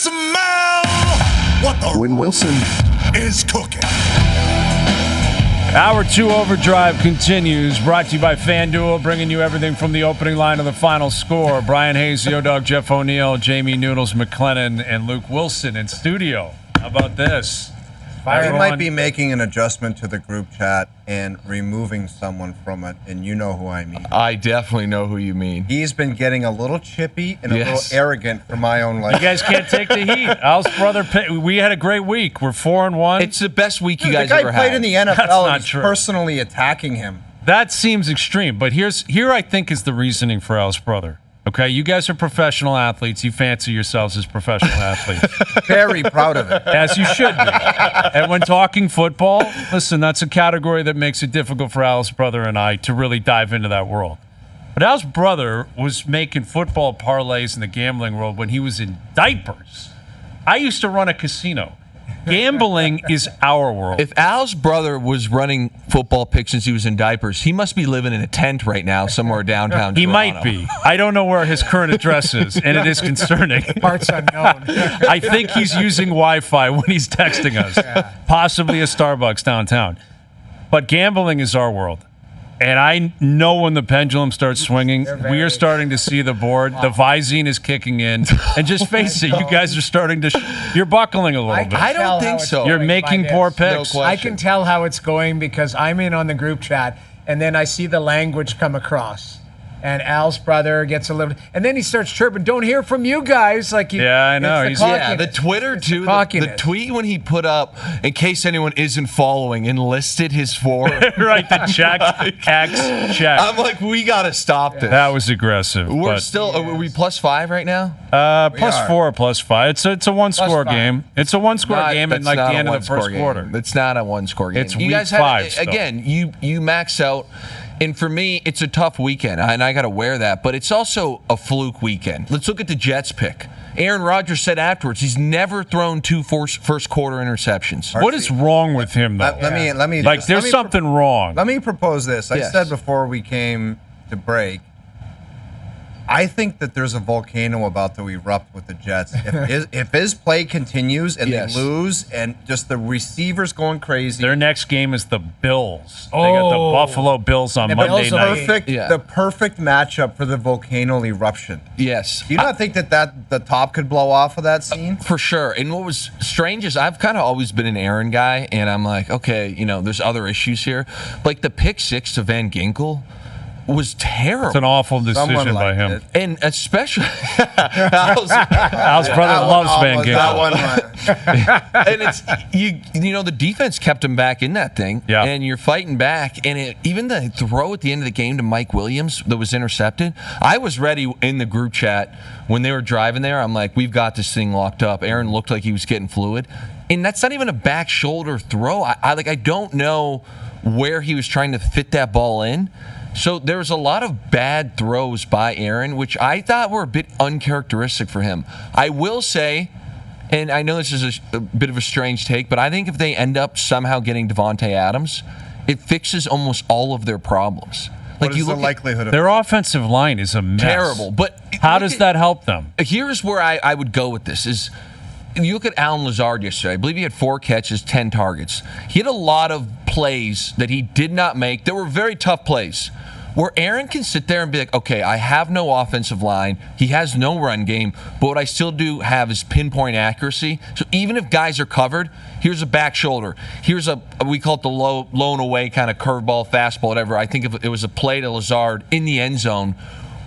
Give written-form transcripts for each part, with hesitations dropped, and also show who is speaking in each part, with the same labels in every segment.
Speaker 1: smell what the
Speaker 2: Wilson
Speaker 1: is cooking.
Speaker 3: Hour 2 Overdrive continues, brought to you by FanDuel, bringing you everything from the opening line to the final score. Bryan Hayes, the O-Dog, Jeff O'Neill, Jamie Noodles McLennan, and Luke Willson in studio. How about this?
Speaker 4: I might be making an adjustment to the group chat and removing someone from it, and you know who I mean.
Speaker 5: I definitely know who you mean.
Speaker 4: He's been getting a little chippy and a little arrogant for my own life.
Speaker 3: You guys can't take the heat. Al's brother, we had a great week. We're 4-1.
Speaker 5: It's the best week you guys
Speaker 4: ever had.
Speaker 5: The
Speaker 4: guy played in the NFL.
Speaker 3: That's not
Speaker 4: he's
Speaker 3: true.
Speaker 4: Personally attacking him.
Speaker 3: That seems extreme, but here I think is the reasoning for Al's brother. Okay, you guys are professional athletes. You fancy yourselves as professional athletes.
Speaker 4: Very proud of it.
Speaker 3: As you should be. And when talking football, listen, that's a category that makes it difficult for Al's brother and I to really dive into that world. But Al's brother was making football parlays in the gambling world when he was in diapers. I used to run a casino. Gambling is our world.
Speaker 5: If Al's brother was running football picks since he was in diapers, he must be living in a tent right now somewhere downtown
Speaker 3: He
Speaker 5: Toronto.
Speaker 3: might be. I don't know where his current address is, and it is concerning.
Speaker 6: Parts unknown.
Speaker 3: I think he's using Wi-Fi when he's texting us.
Speaker 6: Yeah.
Speaker 3: Possibly a Starbucks downtown. But gambling is our world. And I know when the pendulum starts swinging, we are starting to see the board. The Visine is kicking in. And just face it, you guys are starting to you're buckling a little bit.
Speaker 5: I don't think so.
Speaker 3: You're making poor picks.
Speaker 5: No
Speaker 6: I can tell how it's going because I'm in on the group chat, and then I see the language come across. And Al's brother gets a little, and then he starts chirping. Don't hear from you guys, like he,
Speaker 3: Yeah, I know.
Speaker 6: it's the
Speaker 5: The Twitter
Speaker 6: It's the
Speaker 5: too. The
Speaker 6: cockiness.
Speaker 5: tweet when he put up, in case anyone isn't following, enlisted his four.
Speaker 3: Right, the check, X, check.
Speaker 5: I'm like, we gotta stop this.
Speaker 3: That was aggressive.
Speaker 5: We're
Speaker 3: but,
Speaker 5: still. Are we +5 right now?
Speaker 3: plus 4 or plus 5. It's a one-score
Speaker 6: five.
Speaker 3: game. It's a one-score game at
Speaker 5: That's
Speaker 3: like
Speaker 5: not
Speaker 3: the
Speaker 5: a
Speaker 3: end of the
Speaker 5: one-score
Speaker 3: first
Speaker 5: game.
Speaker 3: quarter.
Speaker 5: It's not a one-score game.
Speaker 3: It's
Speaker 5: you
Speaker 3: week
Speaker 5: guys
Speaker 3: 5 still.
Speaker 5: again. You max out. And for me, it's a tough weekend, and I got to wear that. But it's also a fluke weekend. Let's look at the Jets pick. Aaron Rodgers said afterwards he's never thrown 2 first quarter interceptions.
Speaker 3: What is wrong with him, though?
Speaker 4: Let me.
Speaker 3: Like, there's something wrong.
Speaker 4: Let me propose this. I
Speaker 5: Yes.
Speaker 4: said before we came to break, I think that there's a volcano about to erupt with the Jets. If his play continues and
Speaker 5: Yes.
Speaker 4: they lose and just the receivers going crazy.
Speaker 3: Their next game is the Bills. They got the Buffalo Bills on Monday
Speaker 6: Bills are
Speaker 3: night.
Speaker 4: The perfect matchup for the volcano eruption.
Speaker 5: Yes.
Speaker 4: Do you not think that the top could blow off of that scene?
Speaker 5: For sure. And what was strange is I've kind of always been an Aaron guy, and I'm like, okay, there's other issues here. Like the pick 6 to Van Ginkel was terrible.
Speaker 3: It's an awful decision by him.
Speaker 4: It.
Speaker 5: And especially Al's
Speaker 3: brother loves Van Ginkel.
Speaker 5: and it's the defense kept him back in that thing, and you're fighting back. And even the throw at the end of the game to Mike Williams that was intercepted, I was ready in the group chat when they were driving there. I'm like, we've got this thing locked up. Aaron looked like he was getting fluid, and that's not even a back shoulder throw. I don't know where he was trying to fit that ball in. So there was a lot of bad throws by Aaron, which I thought were a bit uncharacteristic for him. I will say, and I know this is a bit of a strange take, but I think if they end up somehow getting Devontae Adams, it fixes almost all of their problems.
Speaker 4: What is the likelihood of
Speaker 3: their offensive line is a mess.
Speaker 5: Terrible. But
Speaker 3: how does that help them?
Speaker 5: Here's where I would go with this is, you look at Alan Lazard yesterday. I believe he had 4 catches, 10 targets. He had a lot of plays that he did not make. They were very tough plays where Aaron can sit there and be like, okay, I have no offensive line. He has no run game. But what I still do have is pinpoint accuracy. So even if guys are covered, here's a back shoulder. Here's we call it the low and away kind of curveball, fastball, whatever. I think if it was a play to Lazard in the end zone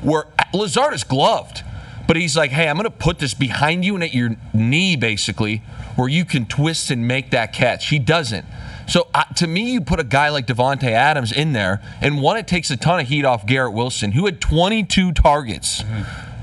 Speaker 5: where Lazard is gloved. But he's like, hey, I'm going to put this behind you and at your knee, basically, where you can twist and make that catch. He doesn't. So, to me, you put a guy like Devontae Adams in there, and one, it takes a ton of heat off Garrett Wilson, who had 22 targets.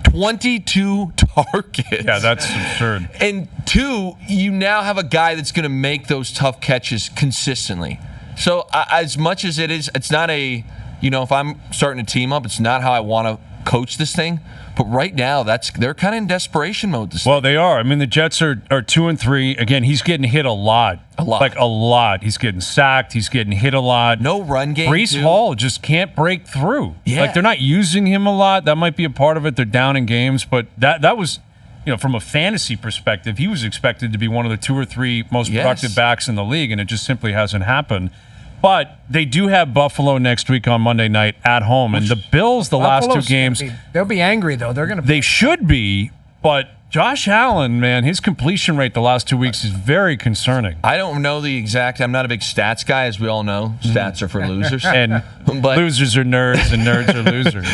Speaker 5: 22 targets.
Speaker 3: Yeah, that's absurd.
Speaker 5: And 2, you now have a guy that's going to make those tough catches consistently. So, as much as it is, it's not if I'm starting a team up, it's not how I want to coach this thing. But right now, they're kind of in desperation mode.
Speaker 3: Well, they are. I mean, the Jets are 2-3. Again, he's getting hit a lot. Like a lot. He's getting sacked. He's getting hit a lot.
Speaker 5: No run game.
Speaker 3: Breece Hall just can't break through.
Speaker 5: Yeah.
Speaker 3: Like, they're not using him a lot. That might be a part of it. They're down in games. But that was from a fantasy perspective, he was expected to be one of the 2 or 3 most productive backs in the league, and it just simply hasn't happened. But they do have Buffalo next week on Monday night at home, and the Bills, last 2 games,
Speaker 6: they'll be angry though.
Speaker 3: They should be, but Josh Allen, man, his completion rate the last 2 weeks is very concerning.
Speaker 5: I don't know the exact. I'm not a big stats guy, as we all know. Stats are for losers,
Speaker 3: and losers are nerds, and nerds are losers.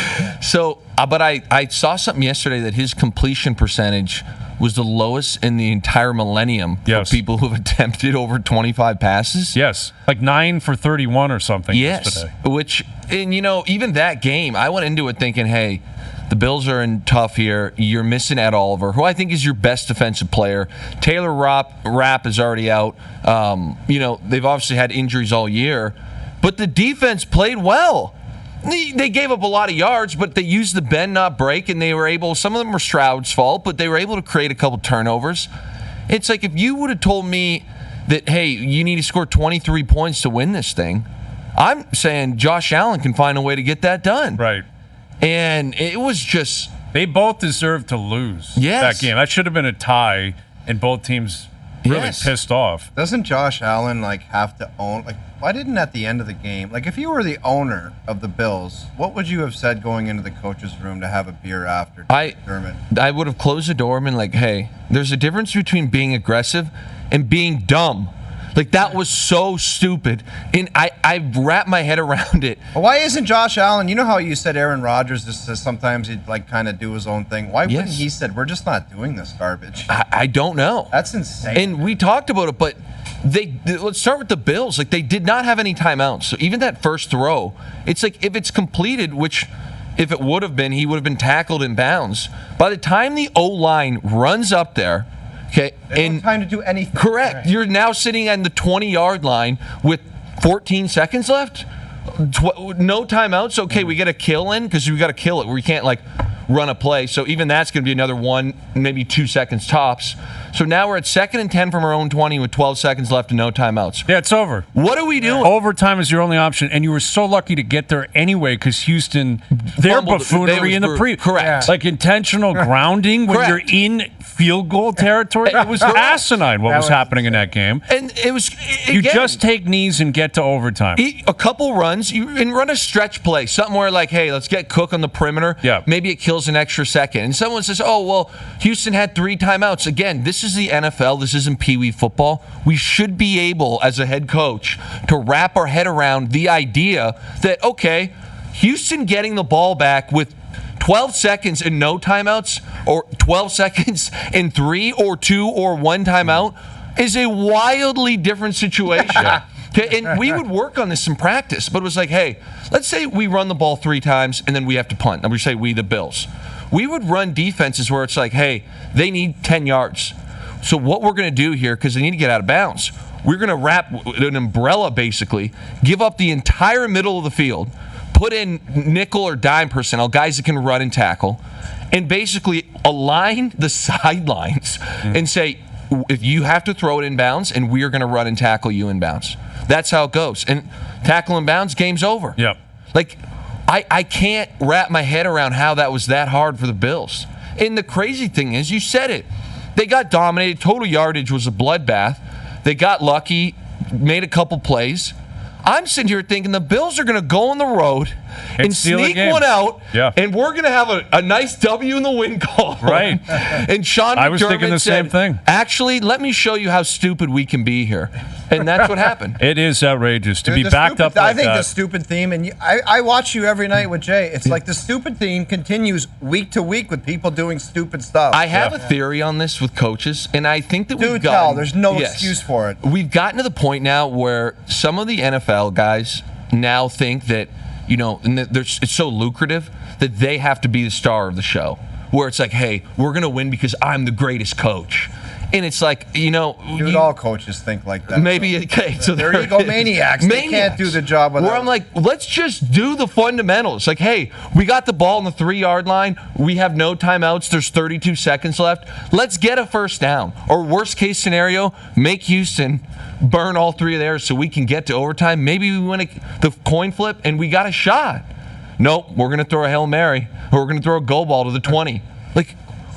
Speaker 5: So, but I saw something yesterday that his completion percentage was the lowest in the entire millennium for people who have attempted over 25 passes.
Speaker 3: Yes, like 9 for 31 or something yesterday.
Speaker 5: Which, and even that game, I went into it thinking, hey, the Bills are in tough here. You're missing Ed Oliver, who I think is your best defensive player. Taylor Rapp is already out. They've obviously had injuries all year, but the defense played well. They gave up a lot of yards, but they used the bend, not break, and they were able, some of them were Stroud's fault, but they were able to create a couple turnovers. It's like if you would have told me that, hey, you need to score 23 points to win this thing, I'm saying Josh Allen can find a way to get that done.
Speaker 3: Right.
Speaker 5: And it was just...
Speaker 3: They both deserved to lose that game. That should have been a tie, and both teams really pissed off.
Speaker 4: Doesn't Josh Allen have to own? Why didn't at the end of the game? If you were the owner of the Bills, what would you have said going into the coach's room to have a beer after?
Speaker 5: I would have closed the door and been like, hey, there's a difference between being aggressive and being dumb. That was so stupid. And I wrapped my head around it.
Speaker 4: Well, why isn't Josh Allen, you know how you said Aaron Rodgers just says sometimes he'd kind of do his own thing? Why wouldn't he said, we're just not doing this garbage?
Speaker 5: I don't know.
Speaker 4: That's insane.
Speaker 5: And we talked about it, but let's start with the Bills. They did not have any timeouts. So even that first throw, it's if it's completed, which if it would have been, he would have been tackled in bounds. By the time the O-line runs up there, okay,
Speaker 4: and no time to do anything.
Speaker 5: Correct. Right. You're now sitting on the 20-yard line with 14 seconds left. No timeouts. Okay, we get a kill in because we got to kill it. We can't run a play. So even that's going to be another 1, maybe 2 seconds tops. So now we're at 2nd and 10 from our own 20 with 12 seconds left and no timeouts.
Speaker 3: Yeah, it's over.
Speaker 5: What are we doing?
Speaker 3: Overtime is your only option, and you were so lucky to get there anyway because Houston, their buffoonery in the pre.
Speaker 5: Correct.
Speaker 3: Intentional grounding when you're in field goal territory. It was asinine what was happening in that game.
Speaker 5: And it was,
Speaker 3: you just take knees and get to overtime.
Speaker 5: A couple runs, and run a stretch play. Something where hey, let's get Cook on the perimeter.
Speaker 3: Yeah.
Speaker 5: Maybe it kills an extra second. And someone says, oh, well, Houston had 3 timeouts. Again, this is the NFL. This isn't Pee Wee football. We should be able, as a head coach, to wrap our head around the idea that, okay, Houston getting the ball back with 12 seconds and no timeouts, or 12 seconds and 3 or 2 or 1 timeout is a wildly different situation. And we would work on this in practice, but it was hey, let's say we run the ball 3 times and then we have to punt. And we say we, the Bills. We would run defenses where it's hey, they need 10 yards. So what we're going to do here, because they need to get out of bounds, we're going to wrap an umbrella, basically, give up the entire middle of the field, put in nickel or dime personnel, guys that can run and tackle, and basically align the sidelines and say, if you have to throw it in bounds, and we are going to run and tackle you in bounds. That's how it goes. And tackle in bounds, game's over.
Speaker 3: Yep.
Speaker 5: I can't wrap my head around how that was that hard for the Bills. And the crazy thing is, you said it. They got dominated. Total yardage was a bloodbath. They got lucky, made a couple plays. I'm sitting here thinking the Bills are going to go on the road and sneak one out, and we're going to have a nice W in the win column.
Speaker 3: Right.
Speaker 5: And Sean McDermott
Speaker 3: I was thinking the same thing.
Speaker 5: Actually, let me show you how stupid we can be here. And that's what happened.
Speaker 3: It is outrageous to be backed up like that.
Speaker 4: I think the stupid theme, and I watch you every night with Jay, it's the stupid theme continues week to week with people doing stupid stuff.
Speaker 5: I have a theory on this with coaches, and I think that
Speaker 4: there's no excuse for it.
Speaker 5: We've gotten to the point now where some of the NFL guys now think that, and it's so lucrative that they have to be the star of the show. Where it's hey, we're going to win because I'm the greatest coach. And it's
Speaker 4: all coaches think like that.
Speaker 5: Maybe, okay. So
Speaker 4: they're egomaniacs. They can't do the job without.
Speaker 5: Where I'm let's just do the fundamentals. Hey, we got the ball on the 3-yard line. We have no timeouts. There's 32 seconds left. Let's get a first down. Or worst case scenario, make Houston burn all 3 of theirs so we can get to overtime. Maybe we win the coin flip and we got a shot. Nope, we're going to throw a Hail Mary. Or we're going to throw a goal ball to the 20.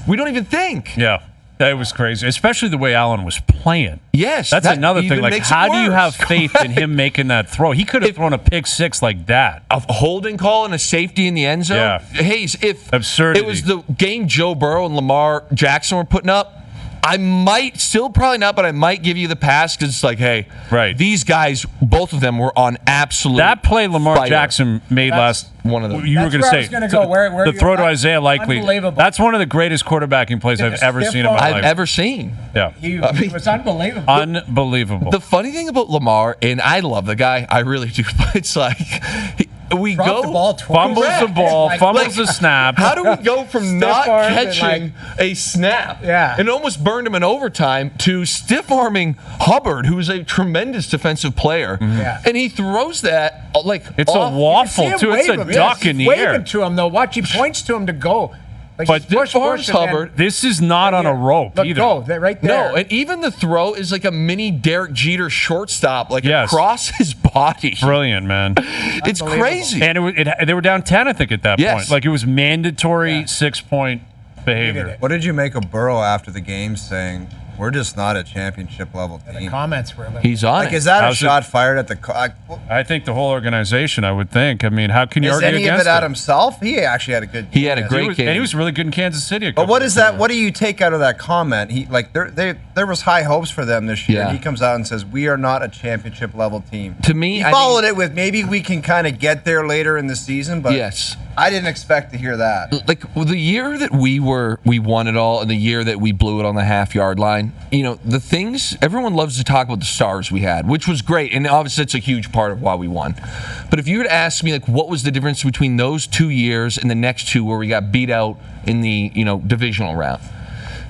Speaker 5: We don't even think.
Speaker 3: Yeah. It was crazy, especially the way Allen was playing.
Speaker 5: Yes.
Speaker 3: That's
Speaker 5: that
Speaker 3: another thing.
Speaker 5: even
Speaker 3: Like,
Speaker 5: makes it
Speaker 3: how do you
Speaker 5: worse.
Speaker 3: have faith in him making that throw? He could have thrown a pick six like that.
Speaker 5: A holding call and a safety in the end zone?
Speaker 3: Yeah.
Speaker 5: Hayes, if
Speaker 3: Absurdity.
Speaker 5: it was the game Joe Burrow and Lamar Jackson were putting up, I might, still probably not, but I might give you the pass because it's like, hey,
Speaker 3: Right.
Speaker 5: these guys, both of them were on absolute
Speaker 3: That play Lamar
Speaker 5: fire.
Speaker 3: Jackson made last.
Speaker 5: one of them.
Speaker 3: You were
Speaker 6: That's
Speaker 3: going
Speaker 6: where I
Speaker 3: to
Speaker 6: was
Speaker 3: say
Speaker 6: gonna go. Where
Speaker 3: the
Speaker 6: you-
Speaker 3: throw to Isaiah Likely.
Speaker 6: Unbelievable.
Speaker 3: That's one of the greatest quarterbacking plays I've ever
Speaker 6: stiff
Speaker 3: seen in my
Speaker 6: arm.
Speaker 3: life.
Speaker 5: I've ever seen.
Speaker 3: Yeah.
Speaker 6: He was unbelievable.
Speaker 3: Unbelievable.
Speaker 5: The funny thing about Lamar, and I love the guy, I really do, but it's like we
Speaker 6: Dropped
Speaker 5: go
Speaker 6: the ball twice.
Speaker 3: Fumbles the ball,
Speaker 6: Like-
Speaker 3: fumbles the snap.
Speaker 5: How do we go from
Speaker 6: Stiff
Speaker 5: not
Speaker 6: armed and,
Speaker 5: catching a snap
Speaker 6: Yeah.
Speaker 5: and almost burned him in overtime to stiff arming Hubbard, who is a tremendous defensive player,
Speaker 6: Yeah.
Speaker 5: and he throws that like
Speaker 3: It's a
Speaker 5: off.
Speaker 3: waffle,
Speaker 6: See him
Speaker 3: too. It's a
Speaker 6: wave him.
Speaker 3: duck
Speaker 6: He's
Speaker 3: in the
Speaker 6: waving
Speaker 3: air.
Speaker 6: to him, though. Watch, he points to him to go. Like,
Speaker 3: But
Speaker 6: he's push,
Speaker 5: stiff arms
Speaker 6: push, and then-
Speaker 5: Hubbard.
Speaker 3: This is not on a rope
Speaker 6: Look,
Speaker 3: either.
Speaker 6: go. Right there.
Speaker 5: No, and even the throw is like a mini Derek Jeter shortstop, like
Speaker 3: Yes.
Speaker 5: across his body.
Speaker 3: Brilliant, man.
Speaker 5: It's crazy.
Speaker 3: And they were down 10, I think, at that
Speaker 5: Yes.
Speaker 3: point. Like, it was mandatory 6-point behavior.
Speaker 6: it.
Speaker 4: What did you make of Burrow after the game saying, we're just not a championship level
Speaker 6: The
Speaker 4: team?
Speaker 6: comments were like,
Speaker 5: He's on
Speaker 4: Like,
Speaker 5: it.
Speaker 4: is that
Speaker 3: How's
Speaker 4: a shot fired at the...
Speaker 3: I think the whole organization, I would think. I mean, how can you
Speaker 4: Is
Speaker 3: argue
Speaker 4: any of
Speaker 3: against
Speaker 4: it at
Speaker 3: it?
Speaker 4: himself? He actually had a good
Speaker 5: He had a
Speaker 4: game.
Speaker 5: great
Speaker 3: He was,
Speaker 5: game.
Speaker 3: and he was really good in Kansas City.
Speaker 4: But what is that? What do you take out of that comment? He like there was high hopes for them this year.
Speaker 5: Yeah.
Speaker 4: And he comes out and says, "We are not a championship level team."
Speaker 5: To me,
Speaker 4: he
Speaker 5: I
Speaker 4: followed
Speaker 5: think-
Speaker 4: it with maybe we can kind of get there later in the season. But
Speaker 5: Yes.
Speaker 4: I didn't expect to hear that.
Speaker 5: Like the year that we won it all, and the year that we blew it on the half-yard line. You know, the things everyone loves to talk about the stars we had, which was great, and obviously it's a huge part of why we won. But if you were to ask me, like, what was the difference between those 2 years and the next two where we got beat out in the divisional round?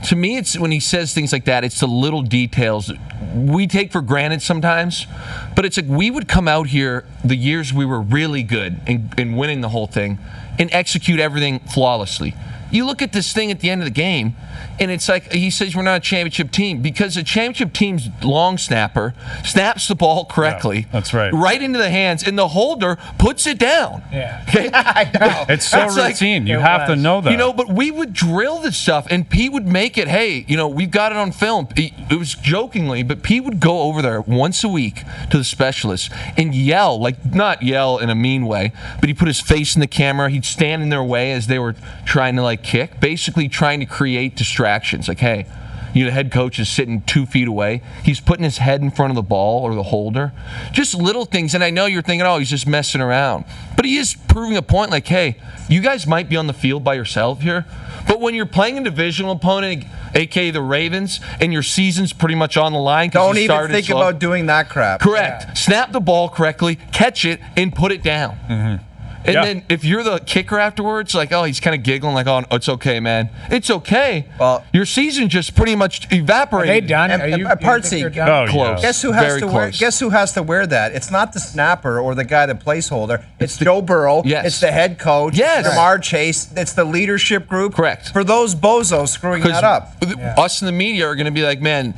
Speaker 5: To me, it's when he says things like that, it's the little details that we take for granted sometimes. But it's like we would come out here the years we were really good in winning the whole thing and execute everything flawlessly. You look at this thing at the end of the game, and it's like he says we're not a championship team because a championship team's long snapper snaps the ball correctly.
Speaker 3: Yeah, that's right.
Speaker 5: Right into the hands, and the holder puts it down.
Speaker 6: Yeah.
Speaker 5: Okay?
Speaker 6: I know.
Speaker 3: It's so
Speaker 5: That's like-
Speaker 3: routine. You
Speaker 6: It
Speaker 3: have to
Speaker 6: was.
Speaker 3: know that.
Speaker 5: You know, but we would drill this stuff, and Pete would make it, hey, we've got it on film. It was jokingly, but Pete would go over there once a week to the specialists and yell, like not yell in a mean way, but he put his face in the camera. He'd stand in their way as they were trying to like kick, basically trying to create distractions. Like, hey, the head coach is sitting 2 feet away. He's putting his head in front of the ball or the holder. Just little things. And I know you're thinking, oh, he's just messing around. But he is proving a point like, hey, you guys might be on the field by yourself here. But when you're playing a divisional opponent, a.k.a. the Ravens, and your season's pretty much on the line because
Speaker 4: Don't
Speaker 5: you
Speaker 4: even
Speaker 5: started
Speaker 4: think
Speaker 5: slow.
Speaker 4: about doing that crap.
Speaker 5: Correct.
Speaker 6: Yeah.
Speaker 5: Snap the ball correctly, catch it, and put it down. And
Speaker 3: Yeah.
Speaker 5: then if you're the kicker afterwards, like, oh, he's kind of giggling, like, oh, it's okay, man. It's okay.
Speaker 4: Well-
Speaker 5: your season just pretty much
Speaker 6: Are they
Speaker 5: evaporated.
Speaker 6: done?
Speaker 4: And-
Speaker 6: Are you,
Speaker 4: and part
Speaker 6: you think
Speaker 4: C.
Speaker 6: they're done?
Speaker 3: Oh,
Speaker 5: Close.
Speaker 3: yeah.
Speaker 4: Guess who has
Speaker 5: Very
Speaker 4: to wear?
Speaker 5: close.
Speaker 4: Guess who has to wear that? It's not the snapper or the guy, the placeholder. It's Joe Burrow.
Speaker 5: Yes.
Speaker 4: It's the head coach.
Speaker 5: Yes.
Speaker 4: It's Jamar Chase. It's the leadership group.
Speaker 5: Correct.
Speaker 4: For those bozos screwing that up.
Speaker 5: Us in the media are going to be like, man,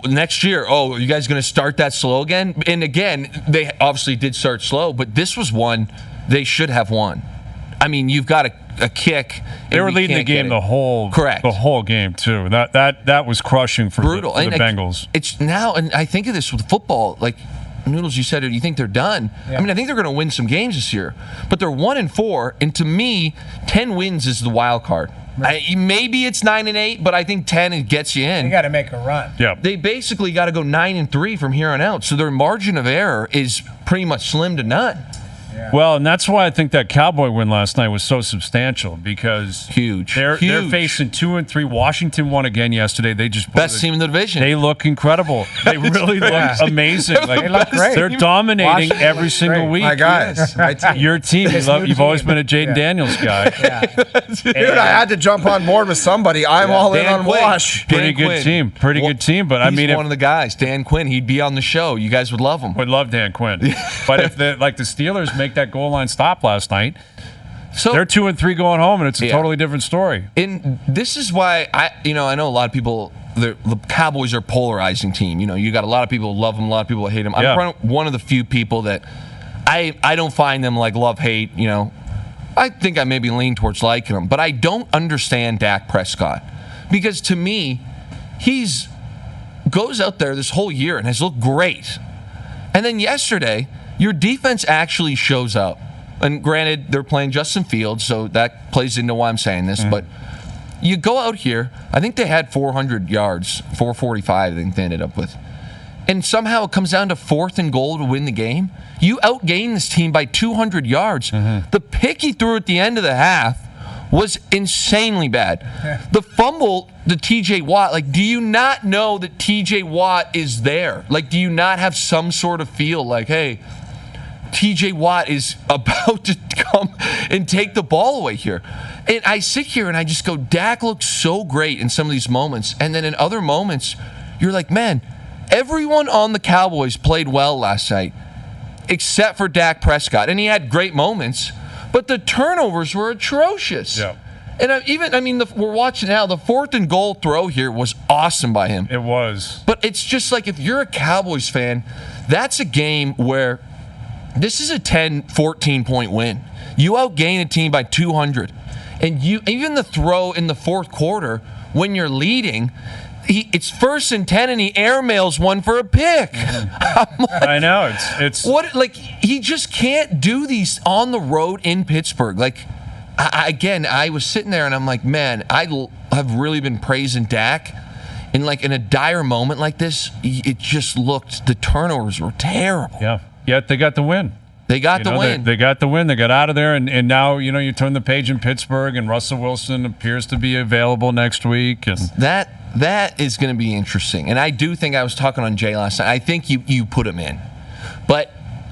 Speaker 5: next year, oh, are you guys going to start that slow again? And again, they obviously did start slow, but this was one they should have won. I mean, you've got a kick.
Speaker 3: They
Speaker 5: and
Speaker 3: were
Speaker 5: we
Speaker 3: leading the
Speaker 5: can't get
Speaker 3: game
Speaker 5: it.
Speaker 3: the whole game too. That was crushing for
Speaker 5: Brutal.
Speaker 3: the
Speaker 5: And
Speaker 3: Bengals.
Speaker 5: It's now, and I think of this with football, like Noodles, you said, do you think they're done?
Speaker 6: Yeah.
Speaker 5: I mean, I think they're going to win some games this year, but they're 1-4, and to me, 10 wins is the wild card. Maybe it's 9-8, but I think 10 it gets you in.
Speaker 6: You got to make a run.
Speaker 3: Yeah.
Speaker 5: They basically got to go 9-3 from here on out, so their margin of error is pretty much slim to none.
Speaker 3: Well, and that's why I think that Cowboy win last night was so substantial because
Speaker 5: Huge.
Speaker 3: They're
Speaker 5: Huge.
Speaker 3: facing 2-3. Washington won again yesterday. They just
Speaker 5: Best team in the division.
Speaker 3: They look incredible. They really look amazing.
Speaker 6: They look great.
Speaker 3: They're dominating
Speaker 6: Washington
Speaker 3: every
Speaker 6: looks
Speaker 3: single
Speaker 6: great.
Speaker 3: week.
Speaker 4: My guys, my team.
Speaker 3: Your team. You've always been a Jaden Daniels guy.
Speaker 4: Dude, I had to jump on board with somebody. I'm all in
Speaker 5: Dan
Speaker 4: on
Speaker 5: Quinn.
Speaker 4: Wash.
Speaker 3: Pretty
Speaker 5: Dan
Speaker 3: good
Speaker 5: Quinn.
Speaker 3: team. Pretty good team. But I
Speaker 5: He's
Speaker 3: mean,
Speaker 5: one of the guys, Dan Quinn. He'd be on the show. You guys would love him.
Speaker 3: would love Dan Quinn. But if the Steelers make that goal line stop last night,
Speaker 5: So
Speaker 3: they're 2-3 going home, and it's a
Speaker 5: Yeah.
Speaker 3: totally different story.
Speaker 5: And this is why I know a lot of people. The Cowboys are a polarizing team. You got a lot of people who love them, a lot of people who hate them.
Speaker 3: Yeah.
Speaker 5: I'm one of the few people that I don't find them like love hate. I think I maybe lean towards liking them, but I don't understand Dak Prescott. Because to me, he's goes out there this whole year and has looked great. And then yesterday, your defense actually shows up. And granted, they're playing Justin Fields, so that plays into why I'm saying this. But you go out here, I think they had 400 yards, 445 I think they ended up with. And somehow it comes down to 4th and goal to win the game. You outgain this team by 200 yards. The pick he threw at the end of the half was insanely bad. The fumble, the TJ Watt, like, do you not know that TJ Watt is there? Like, do you not have some sort of feel like, hey, TJ Watt is about to come and take the ball away here? And I sit here and I just go, Dak looks so great in some of these moments. And then in other moments, you're like, man, everyone on the Cowboys played well last night except for Dak Prescott. And he had great moments, but the turnovers were atrocious.
Speaker 3: Yeah.
Speaker 5: And we're watching now, the 4th and goal throw here was awesome by him.
Speaker 3: It was.
Speaker 5: But it's just like, if you're a Cowboys fan, that's a game where this is a 10, 14-point win. You outgain a team by 200. And even the throw in the fourth quarter, when you're leading, it's 1st and 10, and he airmails one for a pick.
Speaker 3: I know. It's
Speaker 5: what, like, he just can't do these on the road in Pittsburgh. Like, I was sitting there and I'm like, man, I have really been praising Dak. And like in a dire moment like this, it just looked, the turnovers were terrible.
Speaker 3: Yeah. Yet they got the win.
Speaker 5: They got the win.
Speaker 3: They got the win. They got out of there, and now you turn the page in Pittsburgh, and Russell Wilson appears to be available next week, and
Speaker 5: that is going to be interesting. And I do think, I was talking on Jay last night, I think you put him in, but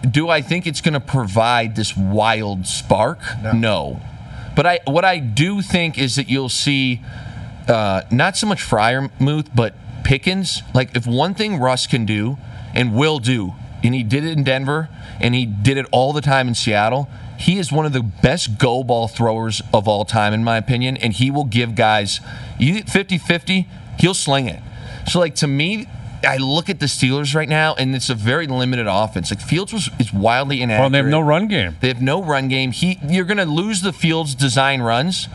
Speaker 5: do I think it's going to provide this wild spark? No. But what I do think is that you'll see not so much Freiermuth, but Pickens. Like, if one thing Russ can do and will do, and he did it in Denver, and he did it all the time in Seattle, he is one of the best go ball throwers of all time, in my opinion, and he will give guys, you 50-50, he'll sling it. So, like, to me, I look at the Steelers right now, and it's a very limited offense. Like, Fields is wildly inaccurate.
Speaker 3: Well, they have no run game.
Speaker 5: They have no run game. You're going to lose the Fields design runs.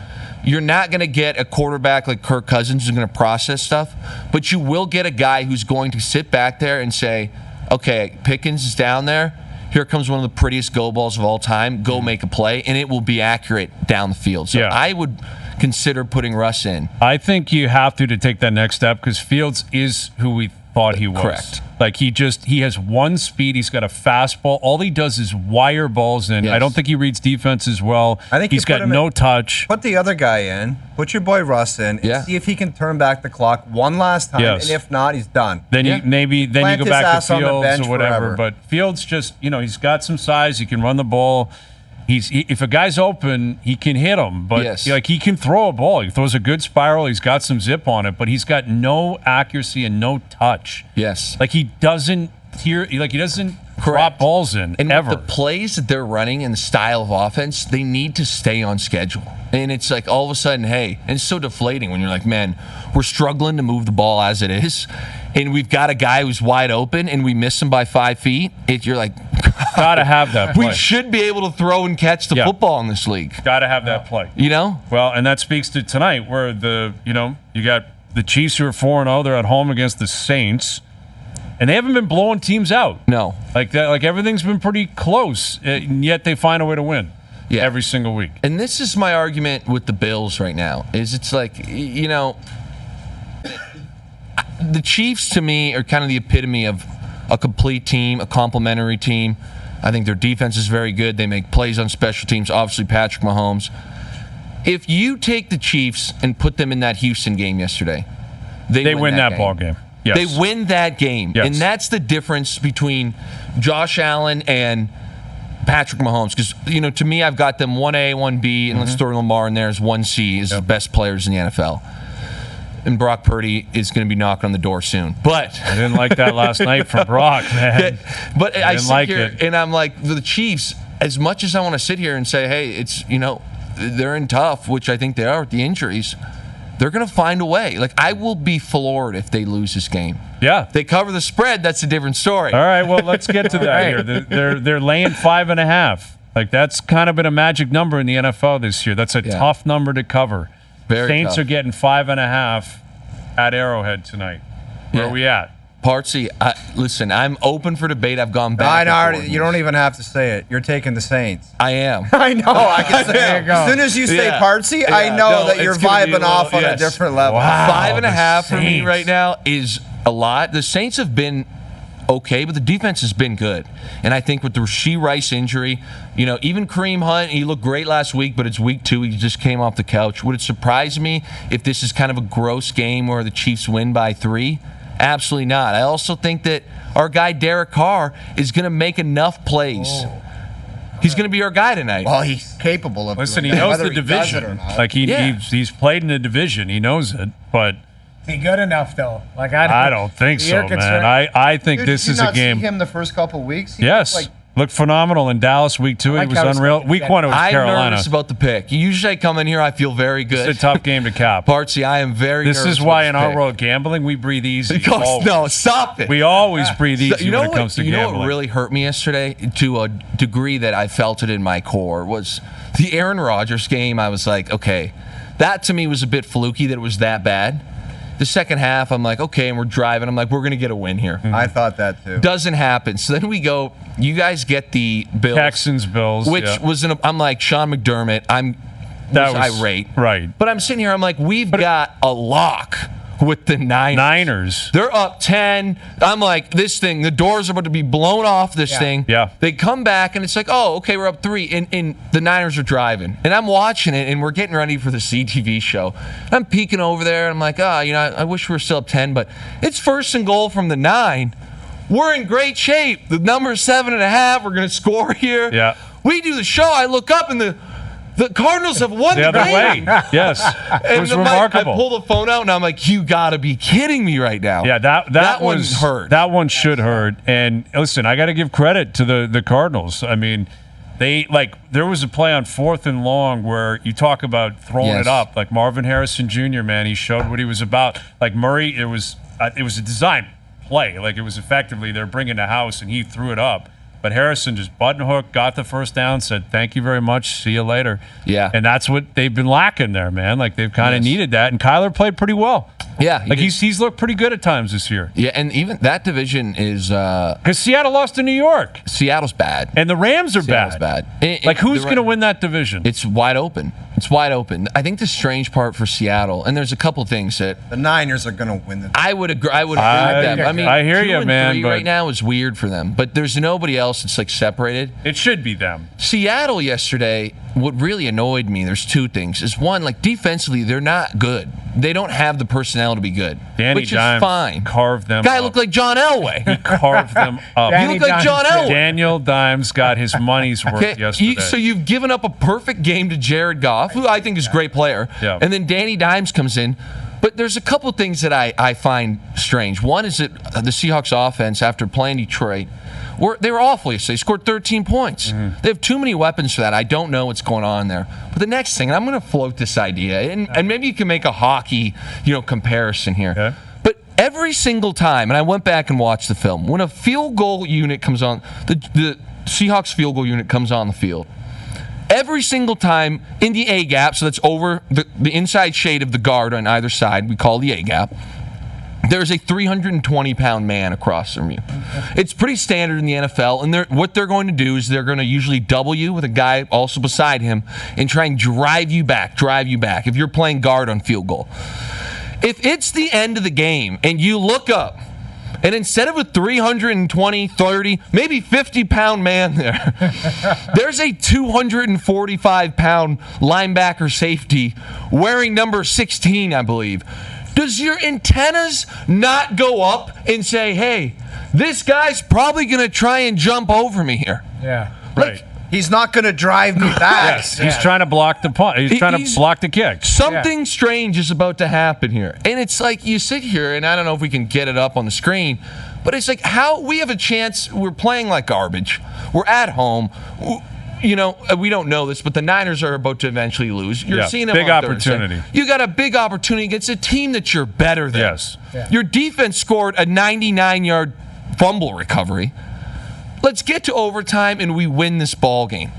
Speaker 5: You're not going to get a quarterback like Kirk Cousins who's going to process stuff, but you will get a guy who's going to sit back there and say, okay, Pickens is down there. Here comes one of the prettiest go balls of all time. Go make a play, and it will be accurate down the field. So I would consider putting Russ in.
Speaker 3: I think you have to take that next step, because Fields is who we thought he was.
Speaker 5: Correct.
Speaker 3: Like, he has one speed. He's got a fastball. All he does is wire balls in.
Speaker 5: Yes.
Speaker 3: I don't think he reads defenses well.
Speaker 4: I think
Speaker 3: he's got no touch.
Speaker 4: Put the other guy in. Put your boy Russ in. And see if he can turn back the clock one last time.
Speaker 3: Yes.
Speaker 4: And if not, he's done.
Speaker 3: Then you go back to Fields or whatever.
Speaker 4: Forever.
Speaker 3: But Fields just, he's got some size. He can run the ball. If a guy's open, he can hit him. But he can throw a ball. He throws a good spiral. He's got some zip on it, but he's got no accuracy and no touch.
Speaker 5: Yes.
Speaker 3: Like, he doesn't drop balls in
Speaker 5: and
Speaker 3: ever.
Speaker 5: The plays that they're running and the style of offense, they need to stay on schedule. And it's like, all of a sudden, hey, and it's so deflating when you're like, man, we're struggling to move the ball as it is, and we've got a guy who's wide open and we miss him by 5 feet. You're like,
Speaker 3: gotta have that play.
Speaker 5: We should be able to throw and catch the football in this league.
Speaker 3: Gotta have that play.
Speaker 5: Well,
Speaker 3: and that speaks to tonight, where you got the Chiefs who are 4-0. They're at home against the Saints, and they haven't been blowing teams out.
Speaker 5: No.
Speaker 3: Like that. Like, everything's been pretty close, and yet they find a way to win. Yeah. Every single week.
Speaker 5: And this is my argument with the Bills right now, is it's like, the Chiefs to me are kind of the epitome of a complete team, a complementary team. I think their defense is very good. They make plays on special teams, obviously Patrick Mahomes. If you take the Chiefs and put them in that Houston game yesterday, they win that
Speaker 3: ball game. Yes.
Speaker 5: They win that game.
Speaker 3: Yes.
Speaker 5: And that's the difference between Josh Allen and Patrick Mahomes, because, to me, I've got them 1A, 1B, and let's throw Lamar in there as 1C, as the best players in the NFL. And Brock Purdy is going to be knocking on the door soon. But
Speaker 3: I didn't like that last night from Brock, man.
Speaker 5: But I sit here and I'm like, the Chiefs, as much as I want to sit here and say, hey, it's, they're in tough, which I think they are with the injuries, they're going to find a way. Like, I will be floored if they lose this game.
Speaker 3: Yeah.
Speaker 5: They cover the spread, that's a different story.
Speaker 3: All right, well, let's get to that here. They're laying 5.5. Like, that's kind of been a magic number in the NFL this year. That's a tough number to cover.
Speaker 5: Very
Speaker 3: Saints
Speaker 5: tough.
Speaker 3: are getting 5.5 at Arrowhead tonight. Where are we at?
Speaker 5: Partsy, listen, I'm open for debate. I've gone back.
Speaker 4: You don't even have to say it. You're taking the Saints.
Speaker 5: I am.
Speaker 4: I know. I can say
Speaker 6: There you go.
Speaker 4: As soon as you say
Speaker 5: Yeah.
Speaker 4: Partsy, I know that you're
Speaker 5: it's gonna be
Speaker 4: vibing off on
Speaker 5: yes.
Speaker 4: a different level.
Speaker 3: Wow.
Speaker 5: 5.5 for me
Speaker 3: Saints.
Speaker 5: right now is a lot. The Saints have been okay, but the defense has been good. And I think with the Rashee Rice injury, even Kareem Hunt, he looked great last week, but it's week 2. He just came off the couch. Would it surprise me if this is kind of a gross game where the Chiefs win by 3? Absolutely not. I also think that our guy Derek Carr is going to make enough plays. He's going to be our guy tonight.
Speaker 4: Well, he's capable of
Speaker 3: Listen, he
Speaker 4: doing that,
Speaker 3: knows
Speaker 4: whether
Speaker 3: the
Speaker 4: he does it or
Speaker 3: division.
Speaker 4: not.
Speaker 3: Like he's played in the division. He knows it, but
Speaker 6: Is he good enough though? Like
Speaker 3: I don't think so,
Speaker 6: You're
Speaker 3: man.
Speaker 6: concerned?
Speaker 3: I think
Speaker 4: Dude,
Speaker 3: this
Speaker 4: did you
Speaker 3: is a
Speaker 4: not
Speaker 3: game.
Speaker 4: See him the first couple weeks. He
Speaker 3: Yes.
Speaker 4: looked
Speaker 3: Looked phenomenal in Dallas week 2.
Speaker 6: I like
Speaker 3: He was
Speaker 6: how he's
Speaker 3: unreal.
Speaker 6: looking
Speaker 3: Week
Speaker 6: at
Speaker 3: 1 it was
Speaker 5: I'm
Speaker 3: Carolina.
Speaker 5: nervous about the pick. Usually I come in here, I feel very good.
Speaker 3: It's a tough game to cap.
Speaker 5: Partsy, I am very
Speaker 3: This
Speaker 5: nervous
Speaker 3: is why in
Speaker 5: about
Speaker 3: our
Speaker 5: this
Speaker 3: world gambling we breathe easy.
Speaker 5: pick.
Speaker 3: Always.
Speaker 5: No, stop it.
Speaker 3: We always breathe easy
Speaker 5: You know
Speaker 3: when it comes to
Speaker 5: what? You know
Speaker 3: gambling.
Speaker 5: what really hurt me yesterday, to a degree that I felt it in my core, was the Aaron Rodgers game. I was like, okay, that to me was a bit fluky that it was that bad. The second half, I'm like, okay, and we're driving. I'm like, we're going to get a win here.
Speaker 4: I thought that too.
Speaker 5: Doesn't happen. So then we go, you guys get the Bills.
Speaker 3: Texans, Bills,
Speaker 5: Which
Speaker 3: yeah.
Speaker 5: was, I'm like, Sean McDermott,
Speaker 3: That
Speaker 5: was
Speaker 3: was
Speaker 5: irate.
Speaker 3: right.
Speaker 5: But I'm sitting here, I'm like, we've got a lock with the Niners. They're up 10. I'm like, this thing, the doors are about to be blown off this thing.
Speaker 3: Yeah.
Speaker 5: They come back, and it's like, oh, okay, we're up 3. And the Niners are driving. And I'm watching it, and we're getting ready for the CTV show. I'm peeking over there, and I'm like, I wish we were still up 10, but it's 1st and goal from the 9. We're in great shape. The number's 7.5. We're going to score here.
Speaker 3: Yeah.
Speaker 5: We do the show. I look up, and the Cardinals have won
Speaker 3: The
Speaker 5: the
Speaker 3: other way.
Speaker 5: game.
Speaker 3: Yes. It was
Speaker 5: And
Speaker 3: remarkable.
Speaker 5: I pull the phone out, and I'm like, you got to be kidding me right now.
Speaker 3: Yeah, that
Speaker 5: one
Speaker 3: was
Speaker 5: hurt.
Speaker 3: That one should hurt. And listen, I got to give credit to the Cardinals. I mean, there was a play on 4th and long where you talk about throwing it up. Like Marvin Harrison Jr., man, he showed what he was about. Like Murray, it was a design play. Like it was effectively they're bringing the house, and he threw it up. But Harrison just button hook, got the first down, said, thank you very much, see you later.
Speaker 5: Yeah.
Speaker 3: And that's what they've been lacking there, man. Like they've kind of needed that. And Kyler played pretty well.
Speaker 5: Yeah.
Speaker 3: Like he's looked pretty good at times this year.
Speaker 5: Yeah, and even that division is
Speaker 3: Because Seattle lost to New York.
Speaker 5: Seattle's bad.
Speaker 3: And the Rams are
Speaker 5: Seattle's
Speaker 3: bad.
Speaker 5: bad.
Speaker 3: Like who's going to win that division?
Speaker 5: It's wide open. It's wide open. I think the strange part for Seattle, and there's a couple things that
Speaker 4: The Niners are going to win the.
Speaker 5: I would agree. I would agree with them. I mean,
Speaker 3: I hear
Speaker 5: 2
Speaker 3: you,
Speaker 5: and
Speaker 3: man,
Speaker 5: 3
Speaker 3: but-
Speaker 5: right now is weird for them. But there's nobody else that's like separated.
Speaker 3: It should be them.
Speaker 5: Seattle yesterday, what really annoyed me, there's 2 things. Is one, like defensively, they're not good. They don't have the personnel to be good.
Speaker 3: Danny
Speaker 5: which
Speaker 3: Dimes
Speaker 5: is fine.
Speaker 3: carved them
Speaker 5: Guy
Speaker 3: up.
Speaker 5: looked like John Elway.
Speaker 3: Carved them up.
Speaker 5: You look like John Elway.
Speaker 3: Daniel Dimes got his money's worth
Speaker 5: Okay,
Speaker 3: yesterday.
Speaker 5: so you've given up a perfect game to Jared Goff, who I think is a great player.
Speaker 3: Yeah.
Speaker 5: And then Danny Dimes comes in. But there's a couple things that I find strange. One is that the Seahawks offense, after playing Detroit, they were awful yesterday. They scored 13 points.
Speaker 3: Mm-hmm.
Speaker 5: They have too many weapons for that. I don't know what's going on there. But the next thing, and I'm going to float this idea, and maybe you can make a hockey comparison here.
Speaker 3: Okay.
Speaker 5: But every single time, and I went back and watched the film, when a field goal unit comes on, the Seahawks field goal unit comes on the field, every single time in the A gap, so that's over the inside shade of the guard on either side, we call the A gap, there's a 320-pound man across from you. It's pretty standard in the NFL, and what they're going to do is they're going to usually double you with a guy also beside him and try and drive you back if you're playing guard on field goal. If it's the end of the game and you look up, and instead of a 320, 30, maybe 50-pound man there's a 245-pound linebacker safety wearing number 16, I believe. Does your antennas not go up and say, hey, this guy's probably going to try and jump over me here?
Speaker 6: Yeah.
Speaker 3: right.
Speaker 4: He's not going to drive me back.
Speaker 3: Yes, he's trying to block the punt. He's trying to block the kick.
Speaker 5: Something strange is about to happen here. And it's like you sit here, and I don't know if we can get it up on the screen, but it's like how we have a chance. We're playing like garbage. We're at home. We don't know this, but the Niners are about to eventually lose. You're seeing them
Speaker 3: big
Speaker 5: on Thursday.
Speaker 3: opportunity.
Speaker 5: You got a big opportunity against a team that you're better than.
Speaker 3: Yes.
Speaker 6: Yeah.
Speaker 5: Your defense scored a 99-yard fumble recovery. Let's get to overtime and we win this ball game.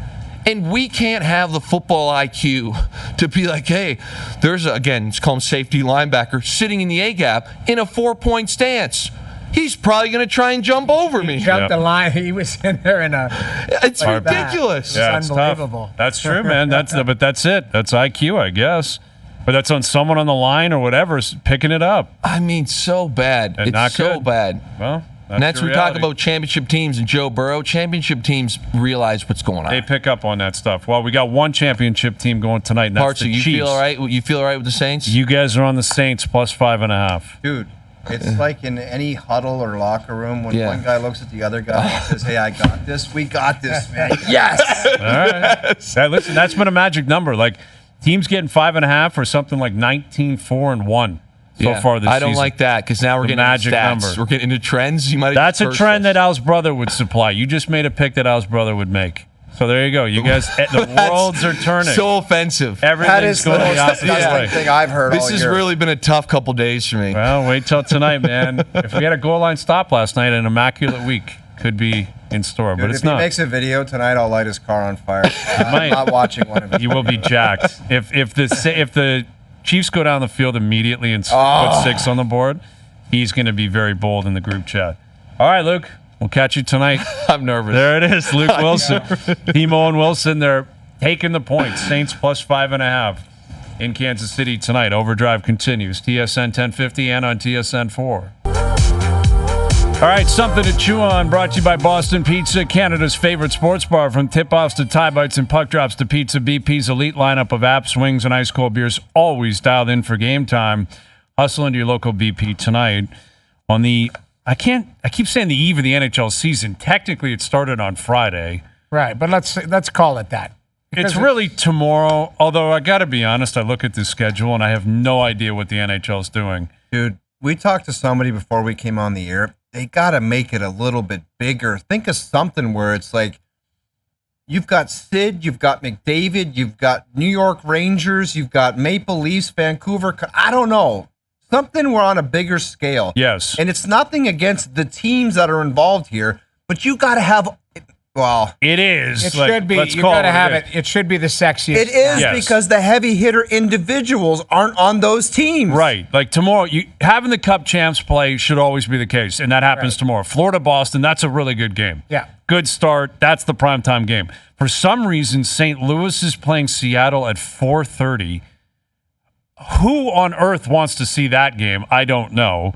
Speaker 5: And we can't have the football IQ to be like, hey, there's, it's called safety linebacker sitting in the A-gap in a 4-point stance. He's probably going to try and jump over me.
Speaker 6: He jumped the line. He was in there in a...
Speaker 5: It's like ridiculous.
Speaker 3: Yeah,
Speaker 6: it's unbelievable.
Speaker 3: That's true, man. But that's it. That's IQ, I guess. But that's on someone on the line or whatever picking it up.
Speaker 5: I mean, so bad.
Speaker 3: And
Speaker 5: it's so bad.
Speaker 3: Well,
Speaker 5: and that's when we talk about championship teams and Joe Burrow. Championship teams realize what's going on.
Speaker 3: They pick up on that stuff. Well, we got one championship team going tonight, and that's the Chiefs.
Speaker 5: You feel all right? You feel all right with the Saints?
Speaker 3: You guys are on the Saints plus 5.5.
Speaker 4: Dude, it's like in any huddle or locker room when one guy looks at the other guy and says, hey, I got this. We got this, man.
Speaker 5: Yes!
Speaker 3: All right. Hey, listen, that's been a magic number. Like, teams getting 5.5 or something like 19-4-1 so far this season.
Speaker 5: I don't like that because now we're getting
Speaker 3: magic
Speaker 5: into stats.
Speaker 3: number.
Speaker 5: We're getting into trends. That's
Speaker 3: a trend that Al's brother would supply. You just made a pick that Al's brother would make. So there you go. You guys, the worlds are turning.
Speaker 5: So offensive.
Speaker 3: Everything's going the opposite way.
Speaker 4: Thing I've heard
Speaker 5: This has really been a tough couple days for me.
Speaker 3: Well, wait till tonight, man. If we had a goal line stop last night, an immaculate week could be in store, but it's not.
Speaker 4: If he makes a video tonight, I'll light his car on fire. I'm not watching one of it.
Speaker 3: You will be jacked. If the Chiefs go down the field immediately and put 6 on the board, he's going to be very bold in the group chat. All right, Luke. We'll catch you tonight.
Speaker 5: I'm nervous.
Speaker 3: There it is, Luke Willson. Timo and Wilson, they're taking the points. Saints plus 5.5 in Kansas City tonight. Overdrive continues. TSN 1050 and on TSN 4. All right, something to chew on. Brought to you by Boston Pizza, Canada's favorite sports bar. From tip-offs to tie bites and puck drops to pizza, BP's elite lineup of apps, wings, and ice-cold beers always dialed in for game time. Hustle into your local BP tonight on the... I keep saying the eve of the NHL season. Technically, it started on Friday.
Speaker 6: Right, but let's call it that.
Speaker 3: It's really tomorrow, although I got to be honest, I look at the schedule and I have no idea what the NHL is doing.
Speaker 4: Dude, we talked to somebody before we came on the air. They got to make it a little bit bigger. Think of something where it's like you've got Sid, you've got McDavid, you've got New York Rangers, you've got Maple Leafs, Vancouver. I don't know. Something we're on a bigger scale.
Speaker 3: Yes.
Speaker 4: And it's nothing against the teams that are involved here, but you got to have, well.
Speaker 3: It is.
Speaker 6: It should be. You got to have it. It should be the sexiest.
Speaker 4: It is because the heavy hitter individuals aren't on those teams.
Speaker 3: Right. Like tomorrow, having the Cup champs play should always be the case, and that happens tomorrow. Florida-Boston, that's a really good game.
Speaker 6: Yeah.
Speaker 3: Good start. That's the primetime game. For some reason, St. Louis is playing Seattle at 4:30. Who on earth wants to see that game? I don't know.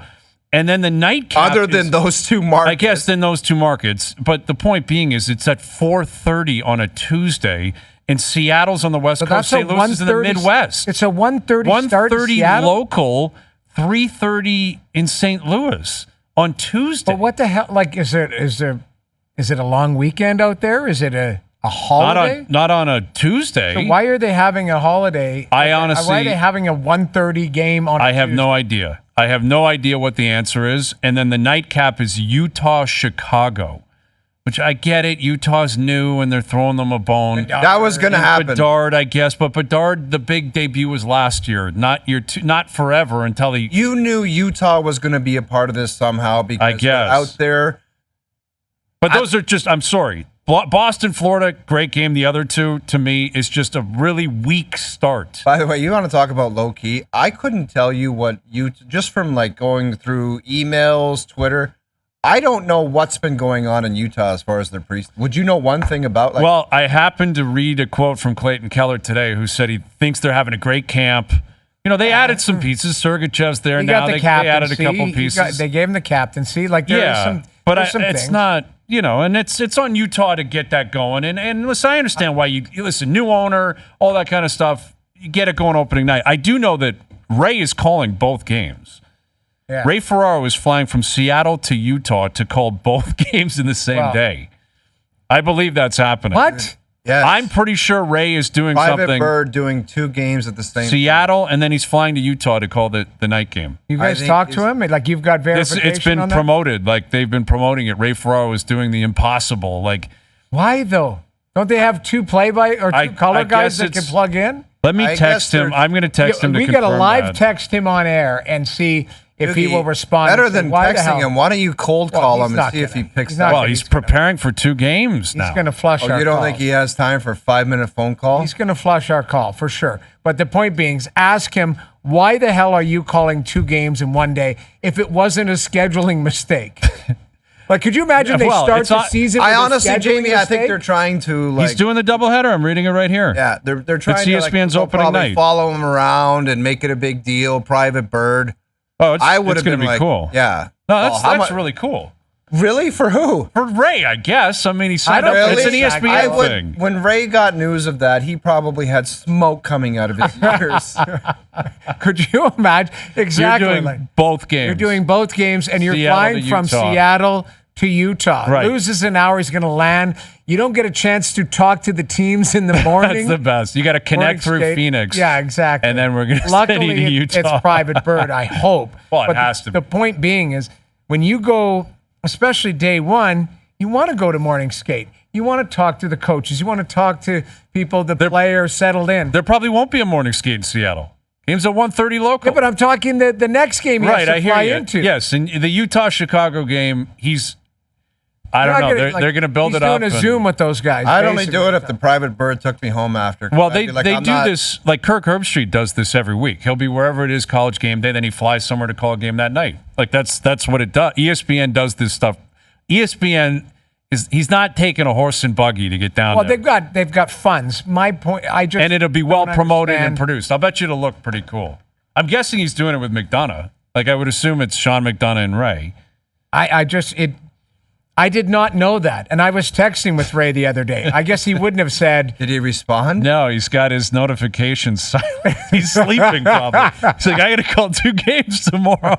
Speaker 3: And then the nightcap
Speaker 4: other than those two markets.
Speaker 3: I guess than those two markets. But the point being is it's at 4:30 on a Tuesday, and Seattle's on the West Coast. St. Louis is in the Midwest.
Speaker 6: It's a 1:30 start in Seattle?
Speaker 3: local, 3:30 in St. Louis on Tuesday.
Speaker 6: But what the hell? Like, is it a long weekend out there? Is it a holiday?
Speaker 3: Not on a Tuesday.
Speaker 6: So why are they having a holiday?
Speaker 3: I honestly...
Speaker 6: Why are they having a 1:30 game on a
Speaker 3: I have
Speaker 6: Tuesday?
Speaker 3: no idea. I have no idea what the answer is. And then the nightcap is Utah-Chicago, which I get it. Utah's new, and they're throwing them a bone.
Speaker 4: That was going to happen.
Speaker 3: Bedard, I guess. But Bedard, the big debut was last year, not forever until he...
Speaker 4: You knew Utah was going to be a part of this somehow because they're out there.
Speaker 3: But those are just... I'm sorry. Boston, Florida, great game. The other two, to me, is just a really weak start.
Speaker 4: By the way, you want to talk about low key? I couldn't tell you what just from like going through emails, Twitter. I don't know what's been going on in Utah as far as their Would you know one thing about?
Speaker 3: Well, I happened to read a quote from Clayton Keller today, who said he thinks they're having a great camp. You know, they added some pieces. Sergachev's there now. They added a couple pieces.
Speaker 6: They gave him the captaincy. Like there's some
Speaker 3: it's
Speaker 6: things.
Speaker 3: not. You know, and it's on Utah to get that going. And listen, I understand why you listen, new owner, all that kind of stuff. You get it going opening night. I do know that Ray is calling both games.
Speaker 6: Yeah.
Speaker 3: Ray Ferraro is flying from Seattle to Utah to call both games in the same day. I believe that's happening.
Speaker 6: What?
Speaker 4: Yes.
Speaker 3: I'm pretty sure Ray is doing
Speaker 4: Private
Speaker 3: something.
Speaker 4: Bird doing 2 games at the same time.
Speaker 3: Seattle, and then he's flying to Utah to call the night game.
Speaker 6: You guys talk to him? Like you've got verification
Speaker 3: It's been
Speaker 6: on that?
Speaker 3: promoted. Like they've been promoting it. Ray Ferraro is doing the impossible. Like,
Speaker 6: why though? Don't they have 2 play-by or 2 color guys that can plug in?
Speaker 3: Let me text him. I'm going to text him to
Speaker 6: we
Speaker 3: confirm
Speaker 6: got to live
Speaker 3: that.
Speaker 6: text him on air and see if he will respond.
Speaker 4: Better
Speaker 6: and say,
Speaker 4: than
Speaker 6: why the
Speaker 4: texting
Speaker 6: hell?
Speaker 4: him. Why don't you cold call
Speaker 6: he's
Speaker 4: him
Speaker 6: not
Speaker 4: and see if he
Speaker 6: gonna.
Speaker 4: picks
Speaker 6: He's
Speaker 4: up?
Speaker 6: not
Speaker 3: Well,
Speaker 6: gonna.
Speaker 3: he's preparing for 2 games now.
Speaker 6: He's going to flush our
Speaker 4: You don't
Speaker 6: call.
Speaker 4: think he has time for a 5-minute phone call?
Speaker 6: He's going to flush our call for sure. But the point being is ask him, why the hell are you calling 2 games in one day if it wasn't a scheduling mistake? Like, could you imagine
Speaker 3: Well,
Speaker 6: they start
Speaker 3: it's
Speaker 6: the
Speaker 3: not-
Speaker 6: season
Speaker 4: I
Speaker 6: with
Speaker 4: honestly,
Speaker 6: a scheduling
Speaker 4: Jamie, I think
Speaker 6: mistake?
Speaker 4: they're trying to like.
Speaker 3: He's doing the doubleheader. I'm reading it right here.
Speaker 4: Yeah, they're trying
Speaker 3: It's
Speaker 4: to
Speaker 3: ESPN's
Speaker 4: they'll
Speaker 3: opening
Speaker 4: probably
Speaker 3: night.
Speaker 4: follow him around and make it a big deal. Private bird.
Speaker 3: Oh, it's,
Speaker 4: I would
Speaker 3: it's
Speaker 4: have
Speaker 3: going
Speaker 4: been
Speaker 3: to be
Speaker 4: like,
Speaker 3: cool.
Speaker 4: Yeah.
Speaker 3: No, that's,
Speaker 4: Oh, how
Speaker 3: that's
Speaker 4: mu-
Speaker 3: really cool.
Speaker 4: Really? For who?
Speaker 3: For Ray, I guess. I mean, he signed
Speaker 6: don't
Speaker 3: up.
Speaker 6: really-
Speaker 3: It's an
Speaker 6: Exactly.
Speaker 3: ESPN
Speaker 4: I would,
Speaker 3: thing.
Speaker 4: when Ray got news of that, he probably had smoke coming out of his ears.
Speaker 6: Could you imagine? Exactly.
Speaker 3: You're doing
Speaker 6: like-
Speaker 3: both games.
Speaker 6: You're doing both games, and you're
Speaker 3: Seattle
Speaker 6: flying
Speaker 3: to
Speaker 6: from
Speaker 3: Utah.
Speaker 6: Seattle to Utah.
Speaker 3: Right.
Speaker 6: Loses an hour, he's going to land. You don't get a chance to talk to the teams in the morning.
Speaker 3: That's the best. You got to connect through
Speaker 6: State.
Speaker 3: Phoenix.
Speaker 6: Yeah, exactly.
Speaker 3: And then we're going to
Speaker 6: Luckily,
Speaker 3: send you to Utah.
Speaker 6: it's private bird, I hope.
Speaker 3: Well, it
Speaker 6: But
Speaker 3: has to be.
Speaker 6: The point being is when you go, especially day one, you want to go to morning skate. You want to talk to the coaches. You want to talk to people, the players settled in.
Speaker 3: There probably won't be a morning skate in Seattle. Game's at 1:30 local.
Speaker 6: Yeah, but I'm talking the next game he
Speaker 3: right,
Speaker 6: has to
Speaker 3: I hear
Speaker 6: fly
Speaker 3: you.
Speaker 6: into.
Speaker 3: Yes, and the Utah-Chicago game, I don't know. They're going to build it up.
Speaker 6: He's doing a
Speaker 3: and-
Speaker 6: Zoom with those guys.
Speaker 4: I'd only
Speaker 6: basically.
Speaker 4: do it if the private bird took me home after.
Speaker 3: Well,
Speaker 4: I'd
Speaker 3: they
Speaker 4: be like,
Speaker 3: they
Speaker 4: I'm
Speaker 3: do
Speaker 4: not-
Speaker 3: this, like Kirk Herbstreit does this every week. He'll be wherever it is, college game day, then he flies somewhere to call a game that night. Like that's what it does. ESPN does this stuff. ESPN he's not taking a horse and buggy to get down
Speaker 6: Well,
Speaker 3: there.
Speaker 6: they've got funds. My point,
Speaker 3: And it'll be well
Speaker 6: don't
Speaker 3: promoted and
Speaker 6: understand-
Speaker 3: produced. I'll bet you it'll look pretty cool. I'm guessing he's doing it with McDonough. Like I would assume it's Sean McDonough and Ray.
Speaker 6: I did not know that, and I was texting with Ray the other day. I guess he wouldn't have said.
Speaker 4: Did he respond?
Speaker 3: No, he's got his notifications silent. He's sleeping probably. He's like, I got to call 2 games tomorrow.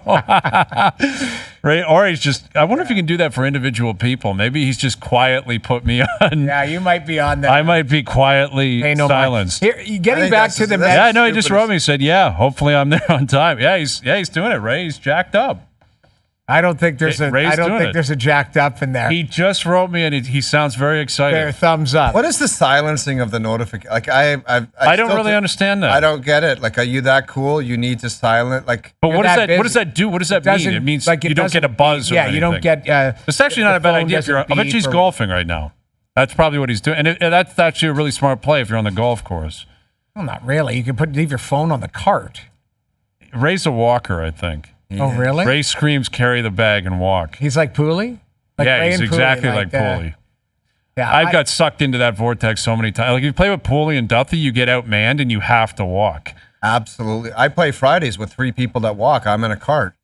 Speaker 3: Right? Or he's just, I wonder if you can do that for individual people. Maybe he's just quietly put me on.
Speaker 6: Yeah, you might be on that.
Speaker 3: I might be quietly
Speaker 6: Hey, no mind.
Speaker 3: silenced.
Speaker 6: Here,
Speaker 4: I
Speaker 6: getting
Speaker 4: think
Speaker 6: back
Speaker 4: that's
Speaker 6: to the
Speaker 4: just-
Speaker 6: Mets.
Speaker 3: Yeah, I know. He just
Speaker 4: stupidest-
Speaker 3: wrote me. He said, yeah, hopefully I'm there on time. Yeah, he's doing it, Ray. He's jacked up.
Speaker 6: I don't think there's
Speaker 3: Ray's doing it.
Speaker 6: a jacked up in there.
Speaker 3: He just wrote me and he sounds very
Speaker 6: There,
Speaker 3: excited.
Speaker 6: thumbs up.
Speaker 4: What is the silencing of the notification? Like I
Speaker 3: don't
Speaker 4: still
Speaker 3: really understand that.
Speaker 4: I don't get it. Like, are you that cool? You need to silent like.
Speaker 3: But
Speaker 6: You're
Speaker 3: what does
Speaker 6: that
Speaker 3: that? What
Speaker 6: busy.
Speaker 3: does that do? What does that mean?
Speaker 6: Doesn't-
Speaker 3: It means
Speaker 6: like, it
Speaker 3: you don't get a
Speaker 6: doesn't-
Speaker 3: buzz. Or
Speaker 6: Yeah, you don't
Speaker 3: anything.
Speaker 6: get.
Speaker 3: It's actually not a bad idea. If you're, I bet you he's golfing right now. That's probably what he's doing, and that's actually a really smart play if you're on the golf course.
Speaker 6: Well, not really. You can leave your phone on the cart.
Speaker 3: Ray's a walker, I think.
Speaker 6: Oh, really?
Speaker 3: Ray screams, "Carry the bag and walk."
Speaker 6: He's like Pooley. Like
Speaker 3: yeah,
Speaker 6: Ray
Speaker 3: he's
Speaker 6: and Pooley,
Speaker 3: exactly like
Speaker 6: that.
Speaker 3: Pooley.
Speaker 6: Yeah,
Speaker 3: I've got sucked into that vortex so many times. Like if you play with Pooley and Duthie, you get outmanned and you have to walk.
Speaker 4: Absolutely. I play Fridays with 3 people that walk. I'm in a cart.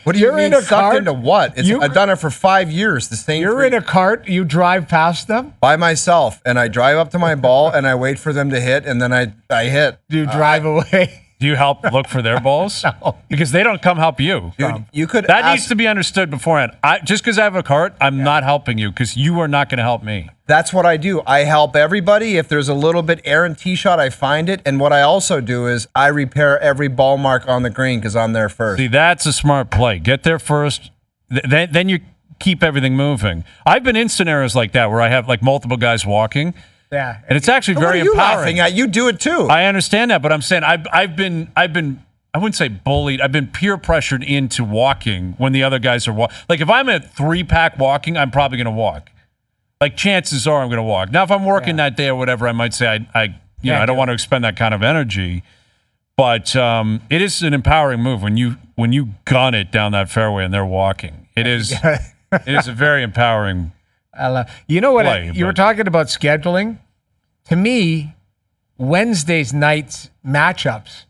Speaker 4: What do you
Speaker 6: You're
Speaker 4: mean
Speaker 6: in a
Speaker 4: sucked
Speaker 6: cart?
Speaker 4: into what? I've done it for 5 years. The same.
Speaker 6: You're in a cart. You drive past them.
Speaker 4: by myself, and I drive up to my ball, and I wait for them to hit, and then I hit.
Speaker 6: You drive away.
Speaker 3: Do you help look for their balls?
Speaker 6: No.
Speaker 3: Because they don't come help you.
Speaker 4: Dude, you could.
Speaker 3: That
Speaker 4: ask,
Speaker 3: needs to be understood beforehand. Just because I have a cart, I'm not helping you because you are not going to help me.
Speaker 4: That's what I do. I help everybody. If there's a little bit errant tee shot, I find it. And what I also do is I repair every ball mark on the green because I'm there first.
Speaker 3: See, that's a smart play. Get there first, then you keep everything moving. I've been in scenarios like that where I have like multiple guys walking,
Speaker 6: Yeah.
Speaker 3: and it's actually
Speaker 4: What
Speaker 3: very
Speaker 4: are you
Speaker 3: empowering.
Speaker 4: laughing at? You do it too.
Speaker 3: I understand that, but I'm saying I've been I wouldn't say bullied. I've been peer pressured into walking when the other guys are walking. Like if I'm at 3-pack walking, I'm probably going to walk. Like chances are I'm going to walk. Now if I'm working that day or whatever, I might say I don't want to expend that kind of energy. But it is an empowering move when you gun it down that fairway and they're walking. It is a very empowering.
Speaker 6: You know what?
Speaker 3: Play,
Speaker 6: You were
Speaker 3: but-
Speaker 6: talking about scheduling. To me, Wednesday's nights matchups.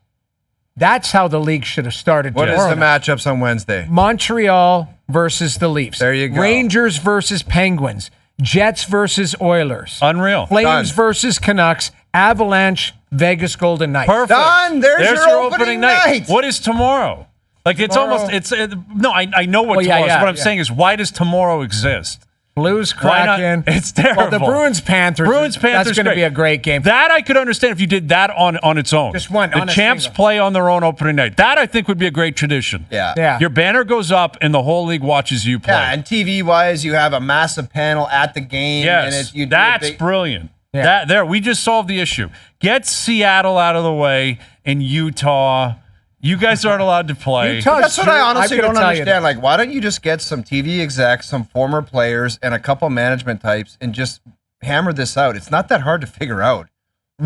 Speaker 6: That's how the league should have started.
Speaker 4: What is
Speaker 6: tomorrow
Speaker 4: the
Speaker 6: night.
Speaker 4: matchups on Wednesday?
Speaker 6: Montreal versus the Leafs.
Speaker 4: There you go.
Speaker 6: Rangers versus Penguins. Jets versus Oilers.
Speaker 3: Unreal.
Speaker 6: Flames
Speaker 4: Done.
Speaker 6: versus Canucks. Avalanche, Vegas Golden Knights.
Speaker 3: Perfect.
Speaker 4: Done. There's your opening night.
Speaker 3: What is tomorrow? Like it's
Speaker 6: Tomorrow-
Speaker 3: almost no. I know what
Speaker 6: Well, yeah,
Speaker 3: tomorrow is.
Speaker 6: yeah,
Speaker 3: What I'm
Speaker 6: yeah.
Speaker 3: saying is, why does tomorrow exist?
Speaker 6: Blues,
Speaker 3: Why not?
Speaker 6: Kraken.
Speaker 3: It's terrible.
Speaker 6: Well, the Bruins, Panthers.
Speaker 3: Bruins, Panthers.
Speaker 6: That's going to be a great game.
Speaker 3: That I could understand if you did that on its own.
Speaker 6: Just one,
Speaker 3: The
Speaker 6: on a
Speaker 3: champs
Speaker 6: single.
Speaker 3: play on their own opening night. That I think would be a great tradition.
Speaker 4: Yeah.
Speaker 6: Yeah.
Speaker 3: Your banner goes up and the whole league watches you play.
Speaker 4: Yeah, and TV-wise, you have a massive panel at the game. And
Speaker 3: Yes,
Speaker 4: you do a
Speaker 3: that's
Speaker 4: big-
Speaker 3: brilliant.
Speaker 6: Yeah.
Speaker 3: We just solved the issue. Get Seattle out of the way and Utah. You guys aren't allowed to play.
Speaker 4: That's what I honestly
Speaker 6: I'm
Speaker 4: don't
Speaker 6: gonna tell you
Speaker 4: understand. Like, why don't you just get some TV execs, some former players, and a couple management types and just hammer this out? It's not that hard to figure out.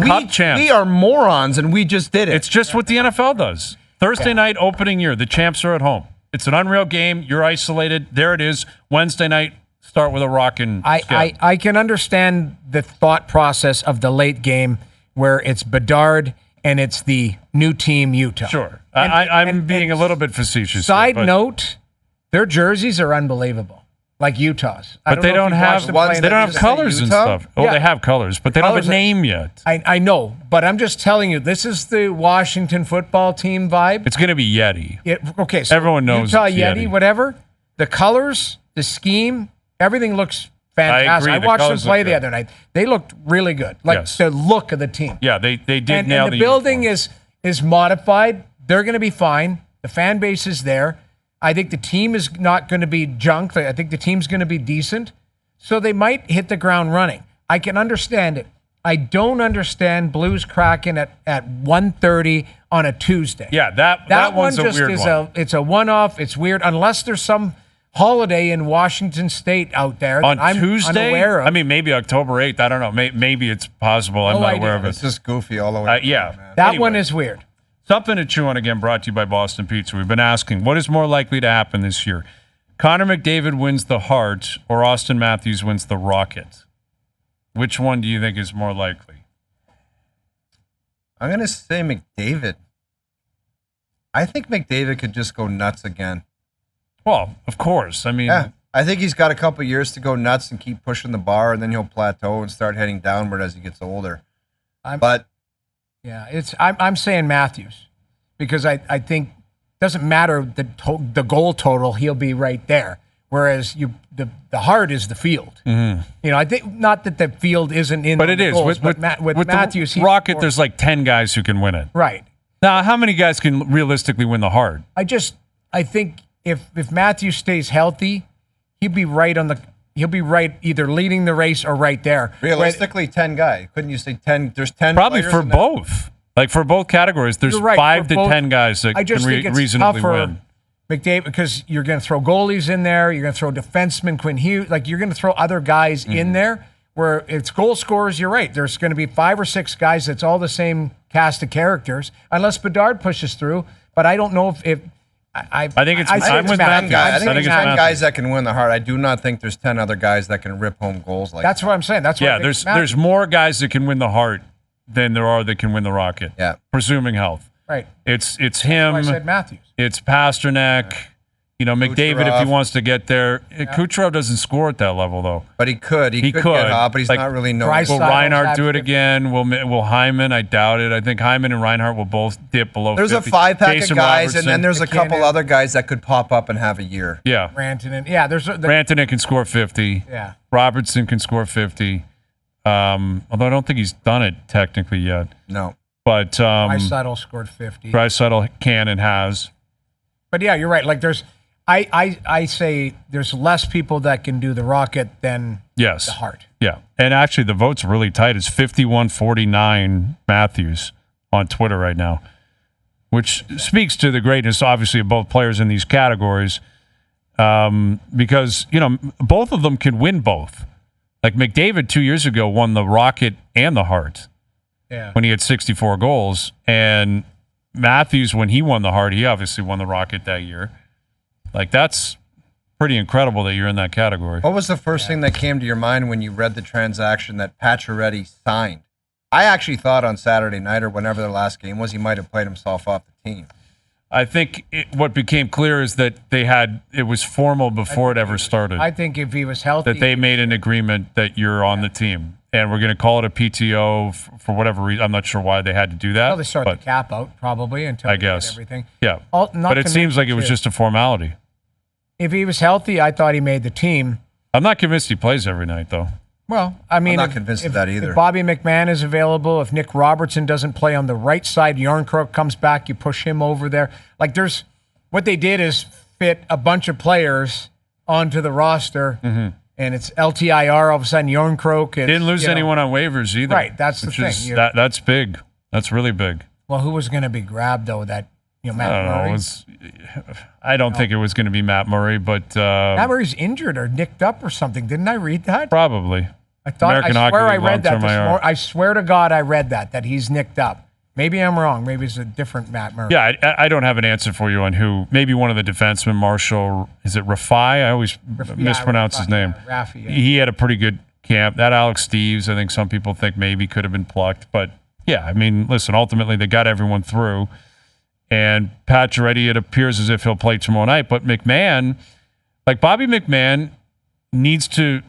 Speaker 3: Cup champs.
Speaker 4: We are morons, and we just did it.
Speaker 3: It's just what the NFL does. Thursday night opening year, the champs are at home. It's an unreal game. You're isolated. There it is. Wednesday night, start with a rockin'
Speaker 6: I can understand the thought process of the late game where it's Bedard and it's the new team Utah.
Speaker 3: Sure. I'm being a little bit facetious.
Speaker 6: Side
Speaker 3: here, but
Speaker 6: note, their jerseys are unbelievable, like Utah's.
Speaker 3: But they don't have colors and stuff. Oh,
Speaker 6: Yeah.
Speaker 3: they have colors, but they don't have
Speaker 6: Colors
Speaker 3: a
Speaker 6: are-
Speaker 3: name yet.
Speaker 6: I know, but I'm just telling you, this is the Washington football team vibe.
Speaker 3: It's going to be Yeti.
Speaker 6: Okay, so
Speaker 3: Everyone knows
Speaker 6: Utah
Speaker 3: it's
Speaker 6: Yeti,
Speaker 3: Yeti.
Speaker 6: whatever. The colors, the scheme, everything looks fantastic.
Speaker 3: I
Speaker 6: I
Speaker 3: agree. The
Speaker 6: watched them
Speaker 3: colors
Speaker 6: play
Speaker 3: look
Speaker 6: the
Speaker 3: good.
Speaker 6: other night. They looked really good. Like
Speaker 3: Yes.
Speaker 6: the look of the team.
Speaker 3: Yeah, they did
Speaker 6: And
Speaker 3: nail
Speaker 6: the building
Speaker 3: uniform.
Speaker 6: is modified. They're going to be fine. The fan base is there. I think the team is not going to be junk. I think the team's going to be decent. So they might hit the ground running. I can understand it. I don't understand Blues Kraken at 1:30 on a Tuesday.
Speaker 3: Yeah, that one's
Speaker 6: one
Speaker 3: a
Speaker 6: just
Speaker 3: weird
Speaker 6: is
Speaker 3: one.
Speaker 6: it's a one-off. It's weird unless there's some holiday in Washington State out there
Speaker 3: On
Speaker 6: that I'm
Speaker 3: Tuesday?
Speaker 6: unaware of.
Speaker 3: I mean, maybe October 8th. I don't know. Maybe it's possible. I'm
Speaker 6: No
Speaker 3: not
Speaker 6: idea.
Speaker 3: aware of
Speaker 4: It's
Speaker 3: it.
Speaker 4: just goofy all the way.
Speaker 3: Yeah.
Speaker 4: man.
Speaker 6: that
Speaker 3: Anyway.
Speaker 6: one is weird.
Speaker 3: Something to chew on again, brought to you by Boston Pizza. We've been asking, what is more likely to happen this year? Connor McDavid wins the Hart or Austin Matthews wins the Rocket? Which one do you think is more likely?
Speaker 4: I'm going to say McDavid. I think McDavid could just go nuts again.
Speaker 3: Well, of course. I mean,
Speaker 4: Yeah. I think he's got a couple years to go nuts and keep pushing the bar, and then he'll plateau and start heading downward as he gets older. But
Speaker 6: Yeah, I'm saying Matthews because I think doesn't matter the goal total, he'll be right there. Whereas the Hart is the field.
Speaker 3: Mm-hmm.
Speaker 6: You know, I think not that the field isn't in,
Speaker 3: but
Speaker 6: on
Speaker 3: it
Speaker 6: the
Speaker 3: is.
Speaker 6: goals,
Speaker 3: With
Speaker 6: Matthews,
Speaker 3: the
Speaker 6: he's
Speaker 3: Rocket,
Speaker 6: more-
Speaker 3: there's like 10 guys who can win it.
Speaker 6: right.
Speaker 3: Now, how many guys can realistically win the Hart?
Speaker 6: I think if Matthews stays healthy, he'll be right either leading the race or right there.
Speaker 4: realistically, 10 guy. Couldn't you say 10? There's 10
Speaker 3: Probably
Speaker 4: players
Speaker 3: for
Speaker 4: in that?
Speaker 3: both. Like for both categories, there's
Speaker 6: You're right,
Speaker 3: 5
Speaker 6: for
Speaker 3: to
Speaker 6: both.
Speaker 3: 10 guys that
Speaker 6: I just
Speaker 3: can
Speaker 6: think it's
Speaker 3: reasonably
Speaker 6: tougher,
Speaker 3: win.
Speaker 6: McDavid, because you're going to throw goalies in there, you're going to throw defensemen, Quinn Hughes, like you're going to throw other guys in there. Where it's goal scorers, you're right. There's going to be 5 or 6 guys that's all the same cast of characters, unless Bedard pushes through. But I don't know if I
Speaker 3: think it's- I'm with
Speaker 6: Matthews.
Speaker 3: Matthews.
Speaker 4: I
Speaker 3: I
Speaker 4: think
Speaker 3: think
Speaker 4: there's
Speaker 3: it's
Speaker 4: 10
Speaker 3: Matthews.
Speaker 4: guys that can win the Hart. I do not think there's 10 other guys that can rip home goals like
Speaker 6: That's
Speaker 4: that.
Speaker 6: what I'm saying. That's what I
Speaker 3: Yeah,
Speaker 6: think
Speaker 3: there's
Speaker 6: it's Matthews.
Speaker 3: more guys that can win the Hart than there are that can win the Rocket.
Speaker 4: Yeah.
Speaker 3: Presuming health.
Speaker 6: right.
Speaker 3: It's
Speaker 6: That's
Speaker 3: him.
Speaker 6: why I said Matthews.
Speaker 3: It's Pasternak. You know, McDavid, if he
Speaker 4: Kucherov.
Speaker 3: wants to get there. Kucherov doesn't score at that level, though.
Speaker 4: But he could. He could
Speaker 3: could.
Speaker 4: get hot, but he's
Speaker 3: Like,
Speaker 4: not really known.
Speaker 6: Bryce-
Speaker 3: Will
Speaker 6: Sidle's
Speaker 3: Reinhardt do it
Speaker 6: happy.
Speaker 3: again? Will Hyman? I doubt it. I think Hyman and Reinhardt will both dip below
Speaker 4: There's
Speaker 3: 50.
Speaker 4: a 5-pack
Speaker 3: Jason
Speaker 4: of guys,
Speaker 3: Robertson.
Speaker 4: and then there's a couple
Speaker 6: McKinnon.
Speaker 4: other guys that could pop up and have a year.
Speaker 3: Yeah.
Speaker 6: Rantanen. Yeah, there's
Speaker 3: Rantanen can score 50.
Speaker 6: yeah.
Speaker 3: Robertson can score 50. Although I don't think he's done it technically yet.
Speaker 4: No.
Speaker 3: But
Speaker 6: Draisaitl scored 50.
Speaker 3: Draisaitl can and has.
Speaker 6: But yeah, you're right. Like there's I say there's less people that can do the Rocket than
Speaker 3: Yes.
Speaker 6: the Hart.
Speaker 3: Yeah. And actually, the vote's really tight. It's 51-49 Matthews on Twitter right now, which speaks to the greatness, obviously, of both players in these categories because, you know, both of them can win both. Like McDavid 2 years ago won the Rocket and the Hart
Speaker 6: Yeah.
Speaker 3: when he had 64 goals. And Matthews, when he won the Hart, he obviously won the Rocket that year. Like, that's pretty incredible that you're in that category.
Speaker 4: What was the first thing that came to your mind when you read the transaction that Pacioretty signed? I actually thought on Saturday night or whenever the last game was, he might have played himself off the team.
Speaker 3: I think what became clear is that it was formal before it ever started.
Speaker 6: I think if he was healthy,
Speaker 3: That they made an agreement that you're on the team. And we're going to call it a PTO for whatever reason. I'm not sure why they had to do that.
Speaker 6: well, they start
Speaker 3: but
Speaker 6: the cap out probably until
Speaker 3: I
Speaker 6: they get
Speaker 3: guess.
Speaker 6: everything.
Speaker 3: Yeah.
Speaker 6: Not
Speaker 3: But it
Speaker 6: to
Speaker 3: seems like it was
Speaker 6: mention,
Speaker 3: just a formality.
Speaker 6: if he was healthy, I thought he made the team.
Speaker 3: I'm not convinced he plays every night, though.
Speaker 6: Well, I mean,
Speaker 4: not convinced of that either.
Speaker 6: If Bobby McMahon is available, if Nick Robertson doesn't play on the right side, Yarncroke comes back, you push him over there. Like what they did is fit a bunch of players onto the roster, and it's LTIR all of a sudden. Yarncroke
Speaker 3: Didn't lose anyone on waivers either.
Speaker 6: Right, that's the
Speaker 3: which
Speaker 6: thing.
Speaker 3: is- that's big. That's really big.
Speaker 6: Well, who was going to be grabbed though? That Matt Murray.
Speaker 3: I don't think it was going to be Matt Murray, but
Speaker 6: Matt Murray's injured or nicked up or something. Didn't I read that?
Speaker 3: Probably.
Speaker 6: I thought.
Speaker 3: American
Speaker 6: I swear
Speaker 3: Hockey
Speaker 6: I
Speaker 3: League
Speaker 6: read that
Speaker 3: long-term
Speaker 6: this
Speaker 3: IR.
Speaker 6: morning. I swear to God, I read that he's nicked up. Maybe I'm wrong. Maybe it's a different Matt Murray.
Speaker 3: Yeah, I don't have an answer for you on who. Maybe one of the defensemen, Marshall. Is it Rafai? I always mispronounce his name.
Speaker 6: Rafi, yeah.
Speaker 3: He had a pretty good camp. That Alex Steves, I think some people think maybe could have been plucked. But, yeah, I mean, listen, ultimately they got everyone through. And Pacioretty, it appears as if he'll play tomorrow night. But McMahon, like Bobby McMahon needs to,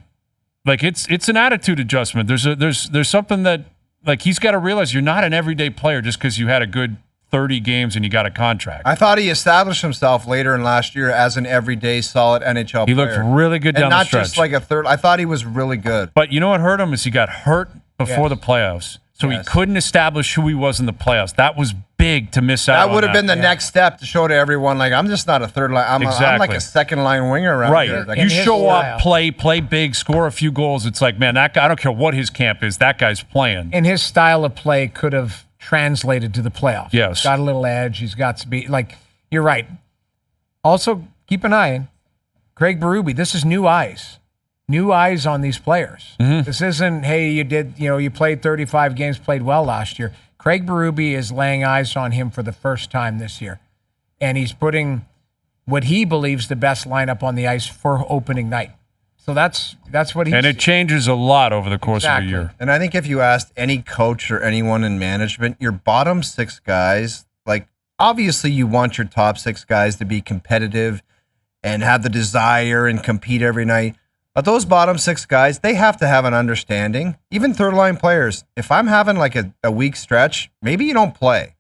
Speaker 3: like it's an attitude adjustment. There's something that, like, he's got to realize you're not an everyday player just because you had a good 30 games and you got a contract.
Speaker 4: I thought he established himself later in last year as an everyday solid NHL player.
Speaker 3: He looked really good down the stretch.
Speaker 4: And not just like a third. I thought he was really good.
Speaker 3: But you know what hurt him is he got hurt before the playoffs. So he couldn't establish who he was in the playoffs. That was big to miss out on.
Speaker 4: That would have been the next step to show to everyone, like, I'm just not a third line. I'm like a second line winger around here.
Speaker 3: Right. You show up, play big, score a few goals. It's like, man, that guy, I don't care what his camp is, that guy's playing.
Speaker 6: And his style of play could have translated to the playoffs.
Speaker 3: Yes.
Speaker 6: He's got a little edge. He's got to be, like, you're right. Also, keep an eye on Craig Berube. This is new eyes. New eyes on these players.
Speaker 3: Mm-hmm.
Speaker 6: This isn't, hey, you played 35 games, played well last year. Craig Berube is laying eyes on him for the first time this year. And he's putting what he believes the best lineup on the ice for opening night. So that's what he's...
Speaker 3: And it changes a lot over the course of a year.
Speaker 4: And I think if you asked any coach or anyone in management, your bottom six guys, like, obviously you want your top six guys to be competitive and have the desire and compete every night. But those bottom six guys, they have to have an understanding. Even third line players, if I'm having like a weak stretch, maybe you don't play.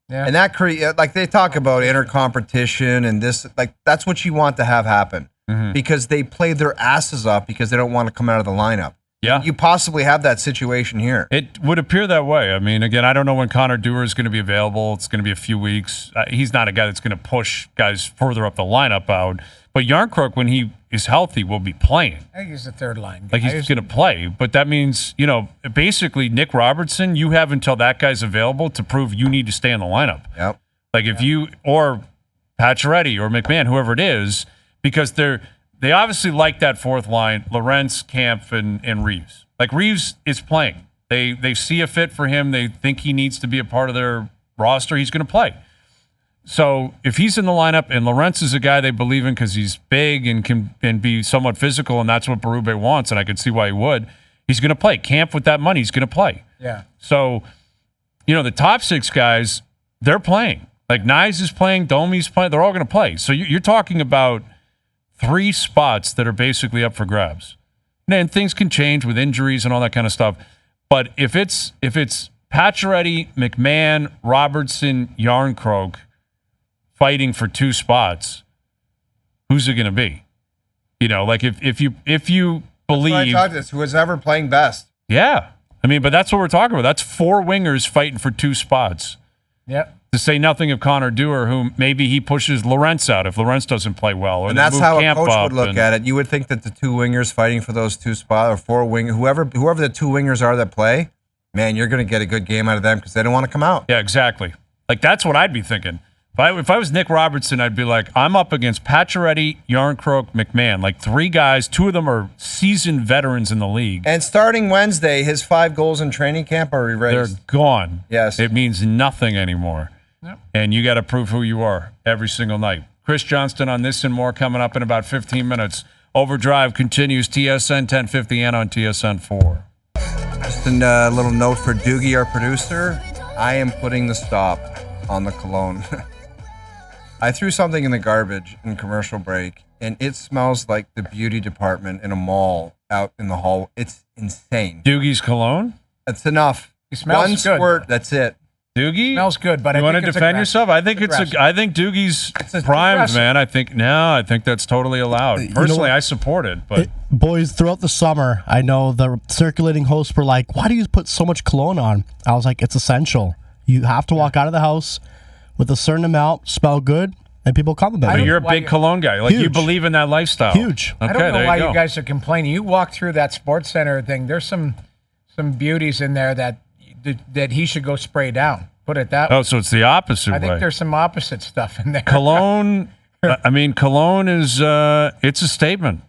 Speaker 4: Yeah. And that like they talk about inner competition and this, like that's what you want to have happen because they play their asses off because they don't want to come out of the lineup.
Speaker 3: Yeah.
Speaker 4: You possibly have that situation here.
Speaker 3: It would appear that way. I mean, again, I don't know when Connor Dewar is going to be available. It's going to be a few weeks. He's not a guy that's going to push guys further up the lineup out. But Yarncroke, when he is healthy, will be playing.
Speaker 6: I think he's the third line.
Speaker 3: Like he's going to play. But that means, basically Nick Robertson, you have until that guy's available to prove you need to stay in the lineup.
Speaker 4: Yep.
Speaker 3: Like if you, or Pacioretty or McMahon, whoever it is, because they obviously like that fourth line, Lorentz, Kampf, and Reeves. Like Reeves is playing. They see a fit for him. They think he needs to be a part of their roster. He's going to play. So if he's in the lineup and Lorentz is a guy they believe in because he's big and can be somewhat physical, and that's what Berube wants, and I could see why he would, he's going to play. Kampf with that money, he's going to play.
Speaker 6: Yeah.
Speaker 3: So, the top six guys, they're playing. Like Nyes is playing, Domi's playing. They're all going to play. So you're talking about 3 spots that are basically up for grabs. And things can change with injuries and all that kind of stuff. But if it's Pacioretty, McMahon, Robertson, Yarncroke fighting for 2 spots, who's it going to be? Like if you believe,
Speaker 4: that's what I talked to, who is ever playing best.
Speaker 3: Yeah, I mean, but that's what we're talking about. That's 4 wingers fighting for 2 spots.
Speaker 6: Yep.
Speaker 3: To say nothing of Connor Dewar, who maybe he pushes Lorentz out if Lorentz doesn't play well, or
Speaker 4: and that's how a coach would look
Speaker 3: and
Speaker 4: at it. You would think that the 2 wingers fighting for those 2 spots, or 4 wingers, whoever the 2 wingers are that play, man, you're going to get a good game out of them because they don't want to come out.
Speaker 3: Yeah, exactly. Like that's what I'd be thinking. If I was Nick Robertson, I'd be like, I'm up against Pacioretty, Yarncroke, McMahon. Like 3 guys, 2 of them are seasoned veterans in the league.
Speaker 4: And starting Wednesday, his 5 goals in training camp are erased.
Speaker 3: They're gone.
Speaker 4: Yes.
Speaker 3: It means nothing anymore.
Speaker 6: Yep.
Speaker 3: And you got to prove who you are every single night. Chris Johnston on this and more coming up in about 15 minutes. Overdrive continues, TSN 1050 and on TSN 4.
Speaker 4: Just a little note for Doogie, our producer. I am putting the stop on the cologne. I threw something in the garbage in commercial break, and it smells like the beauty department in a mall out in the hall. It's insane.
Speaker 3: Doogie's cologne?
Speaker 4: That's enough.
Speaker 6: It smells
Speaker 4: 1
Speaker 6: good.
Speaker 4: squirt, that's it.
Speaker 3: Doogie?
Speaker 6: Smells good, but
Speaker 3: you
Speaker 6: I think
Speaker 3: want to defend yourself? I think I think Doogie's primed, man. I think that's totally allowed. Personally, I support it. But
Speaker 2: boys, throughout the summer, I know the circulating hosts were like, "Why do you put so much cologne on?" I was like, "It's essential. You have to walk out of the house with a certain amount, smell good, and people compliment
Speaker 3: but
Speaker 2: you."
Speaker 3: you're a big cologne guy. Like
Speaker 2: Huge.
Speaker 3: You believe in that lifestyle.
Speaker 2: Huge.
Speaker 3: Okay,
Speaker 6: I don't know
Speaker 3: there
Speaker 6: why
Speaker 3: you go.
Speaker 6: you guys are complaining. You walk through that sports center thing. There's some beauties in there that he should go spray down. Put it that way.
Speaker 3: Oh, so it's the opposite
Speaker 6: I
Speaker 3: way.
Speaker 6: think there's some opposite stuff in there.
Speaker 3: Cologne, I mean, cologne is, it's a statement.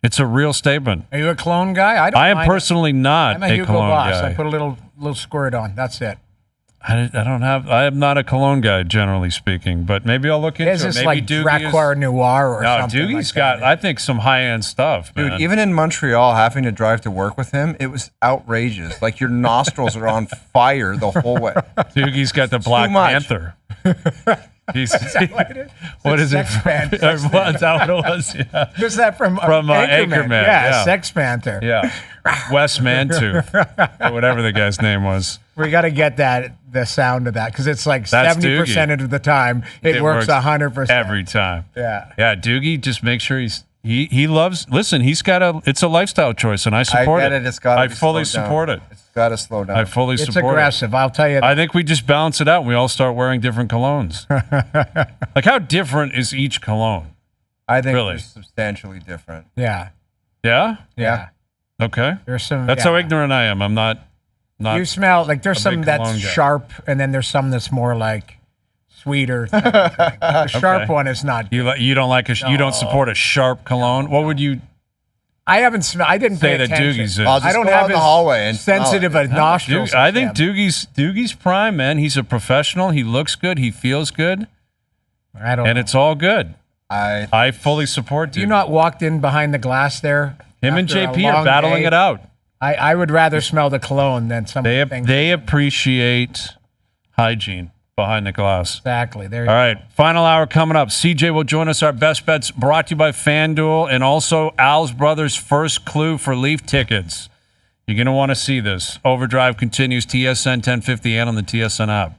Speaker 3: It's a real statement.
Speaker 6: Are you a cologne guy?
Speaker 3: I am
Speaker 6: mind it.
Speaker 3: personally not
Speaker 6: I'm a
Speaker 3: a
Speaker 6: Hugo
Speaker 3: cologne
Speaker 6: Boss.
Speaker 3: guy.
Speaker 6: I put a little squirt on. That's it.
Speaker 3: I am not a cologne guy, generally speaking, but maybe I'll look into
Speaker 6: Is
Speaker 3: it.
Speaker 6: this
Speaker 3: Maybe
Speaker 6: like
Speaker 3: Doogie
Speaker 6: Drakkar Noir or
Speaker 3: No,
Speaker 6: something
Speaker 3: Doogie's
Speaker 6: like
Speaker 3: got,
Speaker 6: that?
Speaker 3: I think, some high-end stuff,
Speaker 4: Dude,
Speaker 3: man.
Speaker 4: even in Montreal, having to drive to work with him, it was outrageous. Like your nostrils are on fire the whole way.
Speaker 3: Doogie's got the Black
Speaker 4: much.
Speaker 3: Panther. He's,
Speaker 6: What
Speaker 3: is it?
Speaker 6: Sex Panther.
Speaker 3: Is that what it was? Yeah.
Speaker 6: Who's that from?
Speaker 3: Anchorman. Yeah.
Speaker 6: Sex Panther.
Speaker 3: Yeah. Wes Mantooth, or whatever the guy's name was.
Speaker 6: We got to get the sound of that because it's like
Speaker 3: That's
Speaker 6: 70% of the time it works 100%.
Speaker 3: every time.
Speaker 6: Yeah.
Speaker 3: Yeah, Doogie, just make sure he loves. Listen, it's a lifestyle choice, and I support
Speaker 4: I get it. It's gotta
Speaker 3: I
Speaker 4: be
Speaker 3: fully
Speaker 4: slowed down.
Speaker 3: support it.
Speaker 4: It's got to slow down.
Speaker 3: I fully
Speaker 6: It's
Speaker 3: support
Speaker 6: aggressive. I'll tell you.
Speaker 3: it. I think we just balance it out, and we all start wearing different colognes. Like, how different is each cologne?
Speaker 4: I think
Speaker 3: Really?
Speaker 4: they're substantially different.
Speaker 6: Yeah.
Speaker 3: Yeah.
Speaker 6: Yeah.
Speaker 3: Okay.
Speaker 6: There's some.
Speaker 3: That's
Speaker 6: yeah.
Speaker 3: how ignorant I am. I'm not.
Speaker 6: You smell like there's
Speaker 3: a
Speaker 6: some
Speaker 3: big
Speaker 6: that's
Speaker 3: cologne guy.
Speaker 6: sharp, and then there's some that's more like sweeter. The sharp
Speaker 3: Okay.
Speaker 6: one is not.
Speaker 3: You don't like you don't support a sharp cologne. What would you
Speaker 6: I haven't smelled. I didn't
Speaker 3: say
Speaker 6: pay
Speaker 3: that
Speaker 6: attention.
Speaker 3: Doogie's is?
Speaker 4: I'll just
Speaker 6: I don't
Speaker 4: go
Speaker 6: have
Speaker 4: out in the
Speaker 6: as
Speaker 4: hallway and smell
Speaker 6: sensitive
Speaker 4: it.
Speaker 6: a nostrils.
Speaker 3: I
Speaker 6: as
Speaker 3: think
Speaker 6: him.
Speaker 3: Doogie's prime, man. He's a professional. He looks good. He feels good,
Speaker 6: I don't.
Speaker 3: and
Speaker 6: know.
Speaker 3: it's all good.
Speaker 4: I
Speaker 3: I fully support
Speaker 6: You
Speaker 3: Doogie.
Speaker 6: not walked in behind the glass there.
Speaker 3: Him and
Speaker 6: after a
Speaker 3: JP are
Speaker 6: long
Speaker 3: battling
Speaker 6: day?
Speaker 3: it out.
Speaker 6: I would rather smell the cologne than some
Speaker 3: They
Speaker 6: of the things.
Speaker 3: they appreciate hygiene behind the glass.
Speaker 6: Exactly. There. You
Speaker 3: All right, final hour coming up. CJ will join us. Our best bets brought to you by FanDuel and also Al's Brothers' first clue for Leaf tickets. You're going to want to see this. Overdrive continues TSN 1050 and on the TSN app.